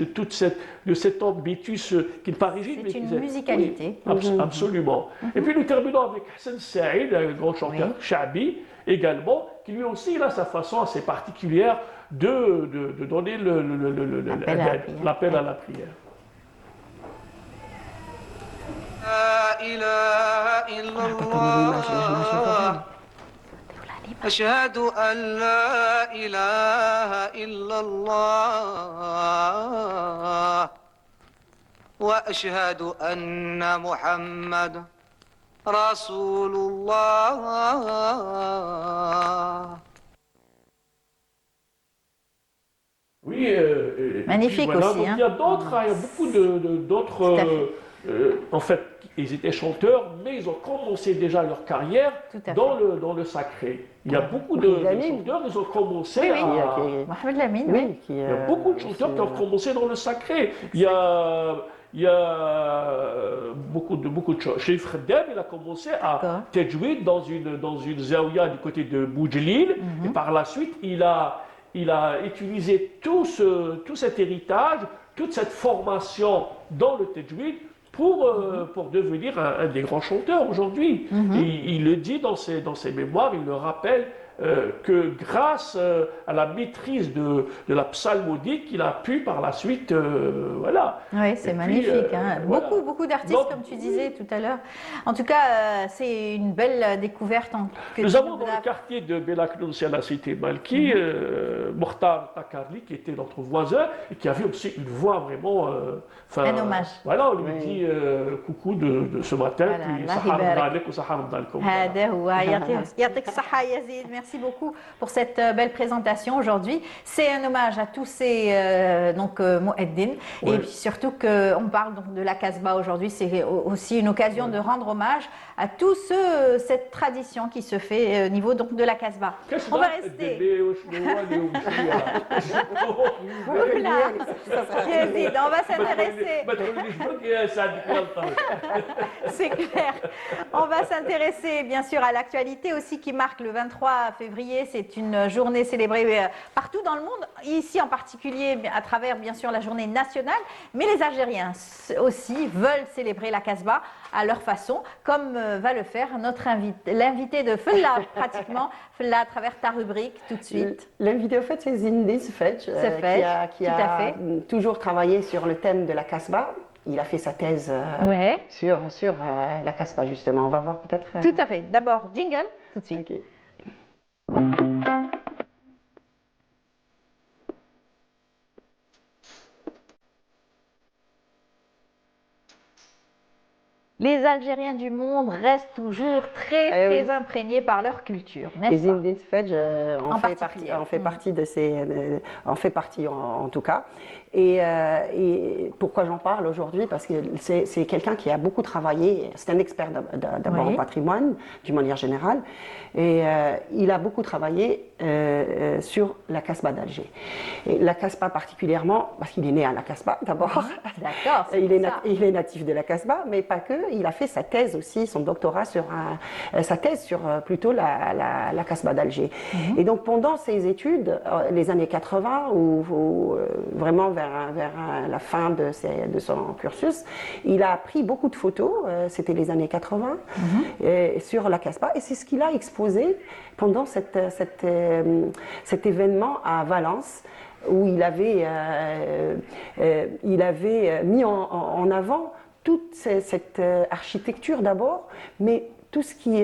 de cet ambitus qui n'est pas rigide. C'est une musicalité. Oui, absolument. Et puis nous terminons avec Hassan Saïd, un grand chanteur Chabi également, qui lui aussi il a sa façon assez particulière de donner l'appel à la prière. أشهد أن لا إله إلا الله وأشهد أن محمد رسول الله. Oui, magnifique voilà. aussi. Donc, il y a beaucoup d'autres. En fait, ils étaient chanteurs, mais ils ont commencé déjà leur carrière dans le sacré. Il y a beaucoup de chanteurs, ils ont commencé Mohamed Lamine, il y a beaucoup de chanteurs qui ont commencé dans le sacré. Il y a beaucoup de choses. Chérif Khaddam, il a commencé à tajwid dans une zaouia du côté de Boudjelil, et par la suite, il a utilisé tout cet héritage, toute cette formation dans le tajwid pour devenir un des grands chanteurs aujourd'hui. Il le dit dans ses mémoires, il le rappelle, que grâce à la maîtrise de la psalmodique, il a pu par la suite, voilà. Oui, c'est magnifique. Voilà. Beaucoup d'artistes, comme tu disais tout à l'heure. En tout cas, c'est une belle découverte. Nous avons dans le quartier de Belaknoun, c'est à la cité Malki, Mokhtar Takarli, qui était notre voisin et qui avait aussi une voix vraiment. Un hommage. Voilà, on lui dit coucou de ce matin, puis Sahar Dalek ou Sahar Dalkom. Merci beaucoup pour cette belle présentation aujourd'hui. C'est un hommage à tous ces Moueddin. Et puis surtout qu'on parle donc de la Casbah aujourd'hui. C'est aussi une occasion de rendre hommage à tous cette tradition qui se fait au niveau donc, de la Casbah. On va rester. On va s'intéresser. C'est clair. On va s'intéresser bien sûr à l'actualité aussi qui marque le 23 février. C'est une journée célébrée partout dans le monde, ici en particulier à travers bien sûr la journée nationale, mais les Algériens aussi veulent célébrer la Casbah à leur façon, comme va le faire l'invité de Fella pratiquement. Fella, à travers ta rubrique tout de suite. L'invité, en fait, c'est Zindis Fetch, qui a toujours travaillé sur le thème de la Casbah. Il a fait sa thèse sur la Casbah, justement. On va voir peut-être. Tout à fait. D'abord, jingle, tout de suite. Okay. Les Algériens du monde restent toujours très imprégnés par leur culture, n'est-ce pas? Les Indies Fedge en fait partie en tout cas. Et pourquoi j'en parle aujourd'hui? Parce que c'est quelqu'un qui a beaucoup travaillé, c'est un expert d'abord au patrimoine, d'une manière générale, et il a beaucoup travaillé sur la Casbah d'Alger. Et la Casbah particulièrement, parce qu'il est né à la Casbah d'abord. D'accord. Il est natif de la Casbah, mais pas que. Il a fait sa thèse aussi, son doctorat sur plutôt la Casbah d'Alger. Et donc pendant ses études, les années 80, ou vraiment vers la fin de son cursus, il a pris beaucoup de photos, c'était les années 80, sur la Casbah, et c'est ce qu'il a exposé pendant cet événement à Valence, où il avait mis en avant toute cette architecture d'abord, mais tout ce qui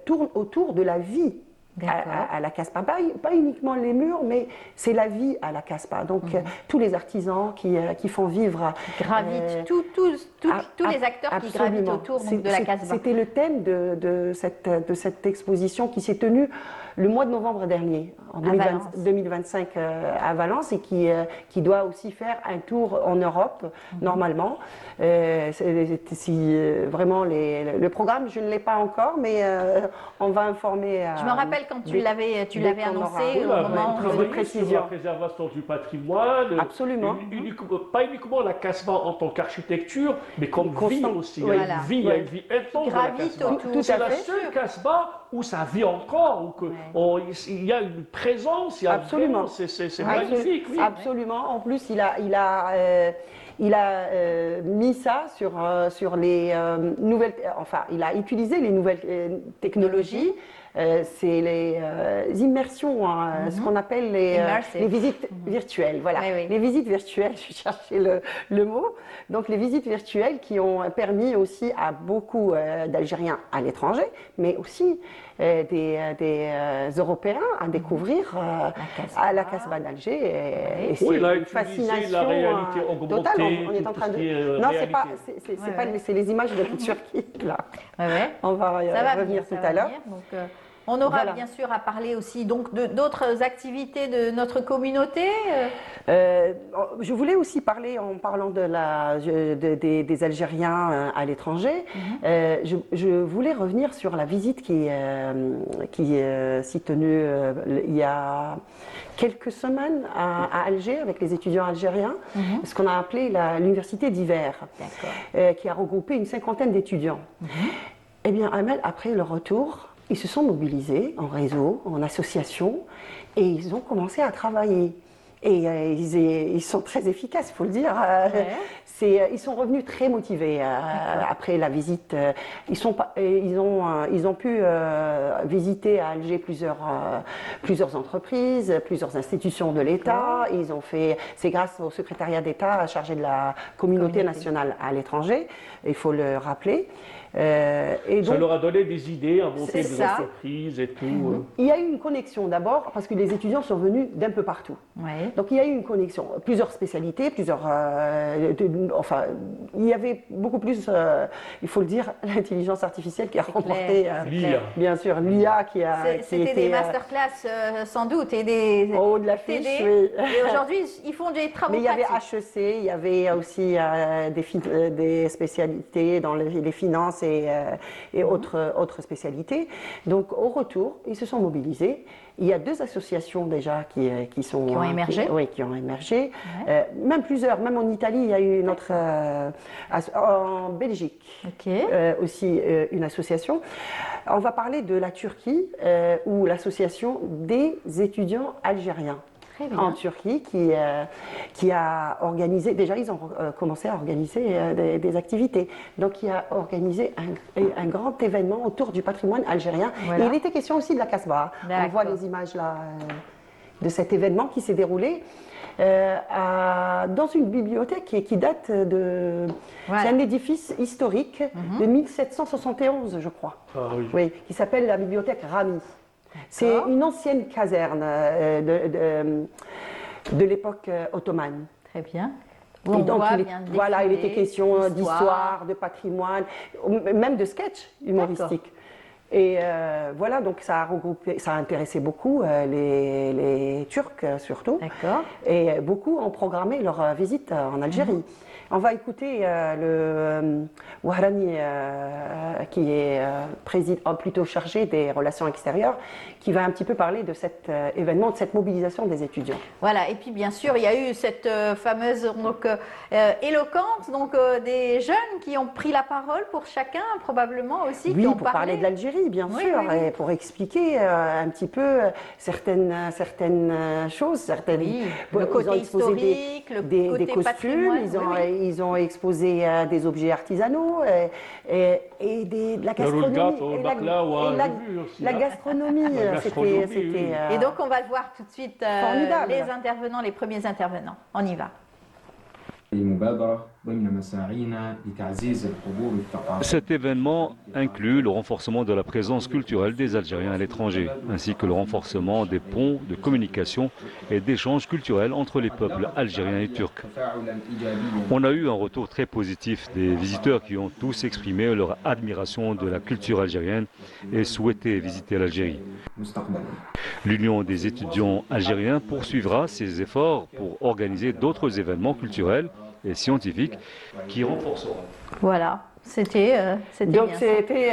tourne autour de la vie à la Casbah. Pas uniquement les murs, mais c'est la vie à la Casbah. Donc tous les artisans qui font vivre... Gravitent, tous les acteurs qui gravitent autour de la Casbah. C'était le thème de cette exposition qui s'est tenue le mois de novembre dernier, en Valence. 2025 à Valence, et qui doit aussi faire un tour en Europe, normalement. Vraiment, le programme, je ne l'ai pas encore, mais on va informer. Je me rappelle quand tu l'avais annoncé Voilà, au moment vous où travaillez sur la préservation du patrimoine. Absolument. Pas uniquement la Casbah en tant qu'architecture, mais comme vie aussi. Voilà. Il y a une vie intense dans la Gravite Casbah. autour. C'est Tout à la fait. seule Casbah où ça vit encore, où il y a une présence, il y a Absolument. C'est magnifique. Oui. Absolument. En plus, il a mis ça sur les nouvelles. Enfin, il a utilisé les nouvelles technologies. C'est les immersions, ce qu'on appelle les visites virtuelles. Voilà, Oui, oui. les visites virtuelles, je cherchais le mot. Donc les visites virtuelles qui ont permis aussi à beaucoup d'Algériens à l'étranger, mais aussi des Européens à découvrir la Casbah d'Alger. Et c'est il a une utilisé fascination la réalité augmentée. totale. On est en train tout ce qui est de. Non, réalité. c'est pas, c'est les images de la Turquie là. Ouais, ouais. On va Ça va revenir venir, ça tout va à l'heure. venir. Donc, on aura Voilà. bien sûr à parler aussi donc d'autres activités de notre communauté. Je voulais aussi parler, en parlant des Algériens à l'étranger, je voulais revenir sur la visite qui s'y tenue il y a quelques semaines à Alger avec les étudiants algériens, ce qu'on a appelé l'université d'hiver, qui a regroupé une cinquantaine d'étudiants. Eh bien, Amel, après leur retour, ils se sont mobilisés en réseau, en association, et ils ont commencé à travailler. Et ils sont très efficaces, il faut le dire. Ils sont revenus très motivés après la visite. Ils ont pu visiter à Alger plusieurs entreprises, plusieurs institutions de l'État. Ils ont fait, c'est grâce au secrétariat d'État chargé de la communauté nationale à l'étranger, il faut le rappeler. Et donc, ça leur a donné des idées à monter des ça. entreprises et tout. il y a eu une connexion d'abord parce que les étudiants sont venus d'un peu partout. Ouais. Donc il y a eu une connexion, plusieurs spécialités, enfin il y avait beaucoup plus, il faut le dire, l'intelligence artificielle qui a remporté, L'IA. bien sûr, l'IA qui C'était des masterclass sans doute et des en haut de l'affiche. TD. Oui. Et aujourd'hui, ils font des travaux Mais il y avait pratiques. HEC, il y avait aussi des spécialités dans les finances et autres spécialités. Donc au retour, ils se sont mobilisés. Il y a deux associations déjà qui ont émergé. qui ont émergé. Même plusieurs, même en Italie, il y a eu une autre, en Belgique aussi une association. On va parler de la Turquie, où l'association des étudiants algériens en Turquie qui a organisé, déjà ils ont commencé à organiser des activités, donc qui a organisé un grand événement autour du patrimoine algérien. Voilà. Et il était question aussi de la Casbah. On voit les images là de cet événement qui s'est déroulé dans une bibliothèque qui date de... C'est un édifice historique de 1771, je crois. Ah, oui. Oui, qui s'appelle la bibliothèque Rami. C'est une ancienne caserne de l'époque ottomane. Très bien. Et donc, il était question d'histoire, de patrimoine, même de sketch humoristique. Et voilà, donc ça a regroupé, ça a intéressé beaucoup les Turcs surtout. D'accord. Et beaucoup ont programmé leur visite en Algérie. On va écouter le Wahrani, qui est plutôt chargé des relations extérieures, qui va un petit peu parler de cet événement, de cette mobilisation des étudiants. Voilà, et puis bien sûr, il y a eu cette fameuse éloquence, des jeunes qui ont pris la parole pour chacun, probablement aussi, Oui, qui ont pour parler de l'Algérie, bien sûr, oui. et pour expliquer un petit peu certaines choses. le côté historique, le côté des costumes, patrimoine. ils ont exposé des objets artisanaux et de la gastronomie. La gastronomie, c'était... Et donc, on va le voir tout de suite, formidable. les premiers intervenants. On y va. المبادرة Cet événement inclut le renforcement de la présence culturelle des Algériens à l'étranger, ainsi que le renforcement des ponts de communication et d'échanges culturels entre les peuples algériens et turcs. On a eu un retour très positif des visiteurs qui ont tous exprimé leur admiration de la culture algérienne et souhaité visiter l'Algérie. L'Union des étudiants algériens poursuivra ses efforts pour organiser d'autres événements culturels et scientifiques qui renforceront. Voilà, c'était Donc bien ça. c'était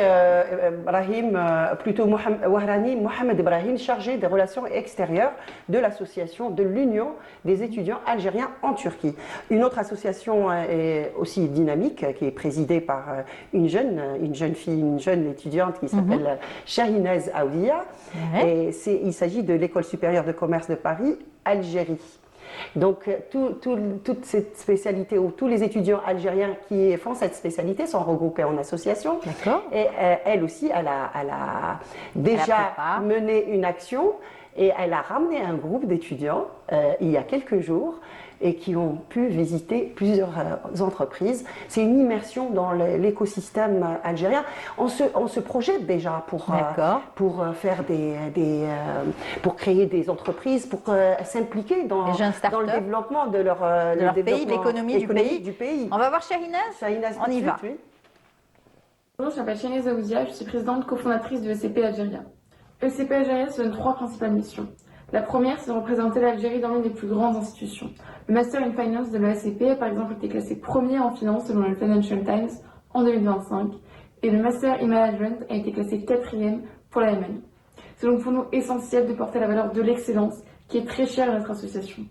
plutôt Wahrani Mohamed Ibrahim, chargé des relations extérieures de l'association de l'Union des étudiants algériens en Turquie. Une autre association est aussi dynamique, qui est présidée par une jeune fille, une jeune étudiante qui s'appelle Shahinaz Aoudia. Et il s'agit de l'École supérieure de commerce de Paris, Algérie. Donc, toute cette spécialité, ou tous les étudiants algériens qui font cette spécialité sont regroupés en association. D'accord. Et elle aussi, elle a déjà mené une action et elle a ramené un groupe d'étudiants il y a quelques jours et qui ont pu visiter plusieurs entreprises. C'est une immersion dans l'écosystème algérien. On se projette déjà pour faire pour créer des entreprises, pour s'impliquer dans le développement de leur pays, de l'économie du pays. On va voir Shahinaz. On y va. Bonjour, je m'appelle Shahinaz Aoudia, je suis présidente cofondatrice de ECP Algérie. ECP Algérie se donne 3 principales missions. La première, c'est de représenter l'Algérie dans l'une des plus grandes institutions. Le Master in Finance de l'ECP a par exemple été classé premier en finance selon le Financial Times en 2025 et le Master in Management a été classé 4e pour la MN. C'est donc pour nous essentiel de porter la valeur de l'excellence qui est très chère à notre association.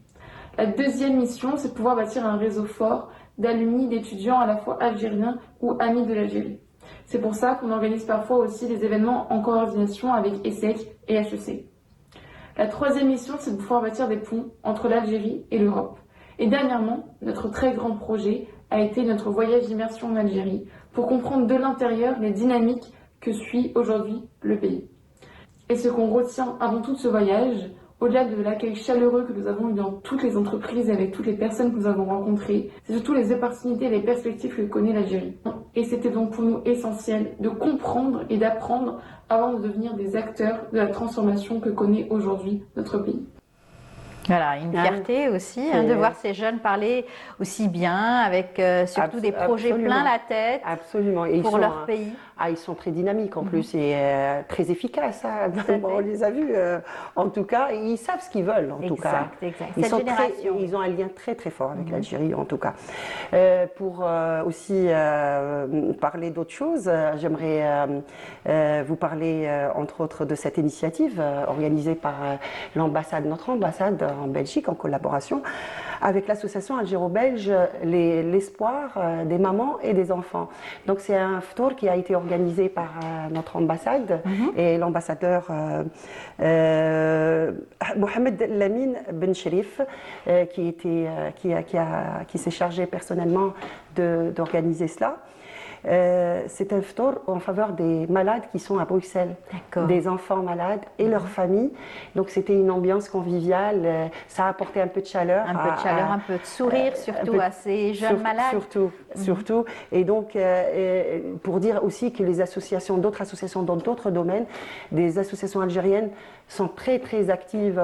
La deuxième mission, c'est de pouvoir bâtir un réseau fort d'alumni, d'étudiants à la fois algériens ou amis de l'Algérie. C'est pour ça qu'on organise parfois aussi des événements en coordination avec ESSEC et HEC. La troisième mission, c'est de pouvoir bâtir des ponts entre l'Algérie et l'Europe. Et dernièrement, notre très grand projet a été notre voyage d'immersion en Algérie pour comprendre de l'intérieur les dynamiques que suit aujourd'hui le pays. Et ce qu'on retient avant tout de ce voyage, au-delà de l'accueil chaleureux que nous avons eu dans toutes les entreprises et avec toutes les personnes que nous avons rencontrées, c'est surtout les opportunités et les perspectives que connaît l'Algérie. Et c'était donc pour nous essentiel de comprendre et d'apprendre avant de devenir des acteurs de la transformation que connaît aujourd'hui notre pays. Voilà, une fierté aussi de voir ces jeunes parler aussi bien, avec surtout des projets plein la tête pour leur pays. Ils sont très dynamiques en plus et très efficaces. On les a vus en tout cas. Ils savent ce qu'ils veulent en tout cas. Exact. Ils ont un lien très très fort avec l'Algérie en tout cas. Pour aussi parler d'autre chose, j'aimerais vous parler entre autres de cette initiative organisée par notre ambassade en Belgique en collaboration avec l'association algéro-belge l'espoir des mamans et des enfants. Donc c'est un ftour qui a été organisé par notre ambassade et l'ambassadeur Mohamed Lamine Ben Cherif qui s'est chargé personnellement d'organiser cela. C'est un ftour en faveur des malades qui sont à Bruxelles, des enfants malades et leurs familles. Donc c'était une ambiance conviviale, ça a apporté un peu de chaleur. Un peu de sourire surtout à ces jeunes malades. Surtout. Et donc pour dire aussi que les associations, d'autres associations dans d'autres domaines, des associations algériennes sont très très actives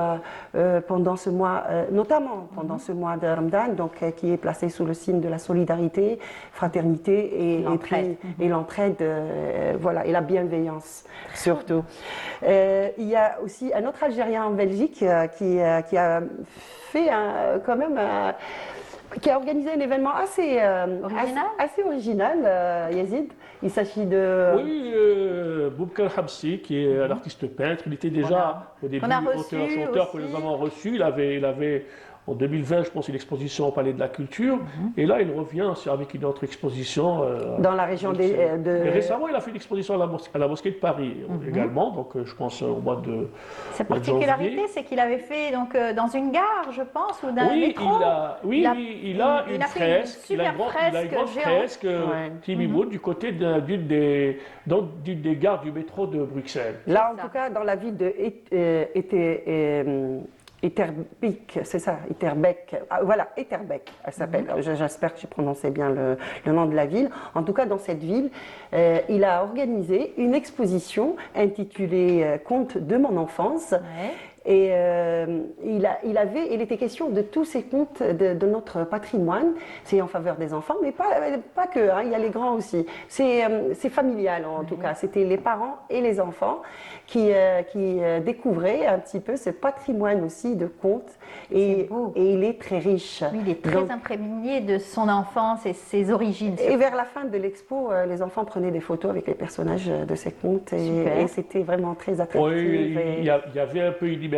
pendant ce mois, notamment pendant ce mois de Ramadan, donc qui est placé sous le signe de la solidarité, fraternité et l'entraide, voilà, et la bienveillance surtout. Il y a aussi un autre Algérien en Belgique qui a fait quand même qui a organisé un événement assez original, Yazid. Il s'agit de... Oui, Boubkar Habsi, qui est un artiste peintre. Il était déjà au début auteur-chanteur que nous avons reçu. Il avait en 2020, je pense, une exposition au Palais de la Culture. Et là, il revient avec une autre exposition. Dans la région Et récemment, il a fait une exposition à la mosquée de Paris également. Donc, je pense au mois de Sa particularité, c'est qu'il avait fait donc, dans une gare, je pense, ou d'un métro. Il a une fresque. Il a une grande fresque Timimoud du côté d'une des gares du métro de Bruxelles. Là, en tout cas, dans la ville de Etterbeek, c'est ça, Etterbeek. Ah, voilà, Etterbeek, elle s'appelle. J'espère que j'ai prononcé bien le nom de la ville. En tout cas, dans cette ville, il a organisé une exposition intitulée Contes de mon enfance. Ouais. Et il était question de tous ces contes de notre patrimoine. C'est en faveur des enfants, mais pas que, hein, il y a les grands aussi. C'est familial en tout cas. C'était les parents et les enfants qui découvraient un petit peu ce patrimoine aussi de contes. Et il est très riche. Oui, il est très imprégné de son enfance et ses origines. Et vers la fin de l'expo, les enfants prenaient des photos avec les personnages de ces contes. Et c'était vraiment très attractif. Oui, il y avait un peu une immersion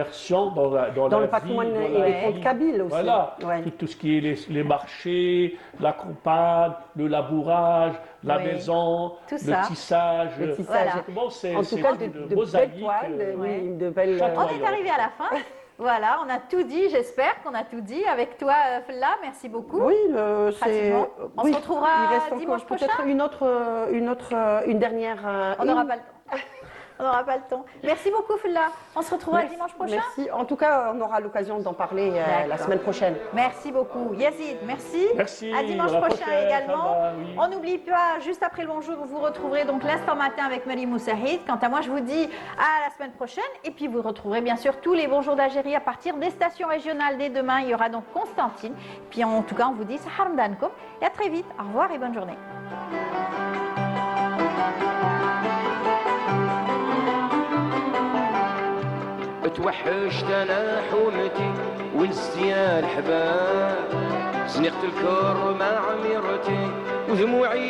dans le patrimoine et les contes kabyles aussi. Voilà, tout ce qui est les marchés, la campagne, le labourage, la maison, tout le tissage. Voilà. Bon, c'est en tout cas, une de mosaïque. belles toiles, de belles... On est arrivé à la fin. Voilà, on a tout dit, j'espère qu'on a tout dit avec toi, Fella. Merci beaucoup. Oui, on se retrouvera dimanche prochain. Peut-être une dernière. On n'aura pas le temps. On n'aura pas le temps. Merci beaucoup, Fella. On se retrouvera dimanche prochain. Merci. En tout cas, on aura l'occasion d'en parler la semaine prochaine. Merci beaucoup. Yazid, merci. Merci. À dimanche prochain également. Oui. On n'oublie pas, juste après le bonjour, vous retrouverez donc l'instant matin avec Marie Moussahid. Quant à moi, je vous dis à la semaine prochaine. Et puis, vous retrouverez bien sûr tous les bonjours d'Algérie à partir des stations régionales dès demain. Il y aura donc Constantine. Puis, en tout cas, on vous dit Sahar Mdankom. Et à très vite. Au revoir et bonne journée. توحشت انا حومتي ونستي الحباب زنقت الكر مع عميرتي ودموعي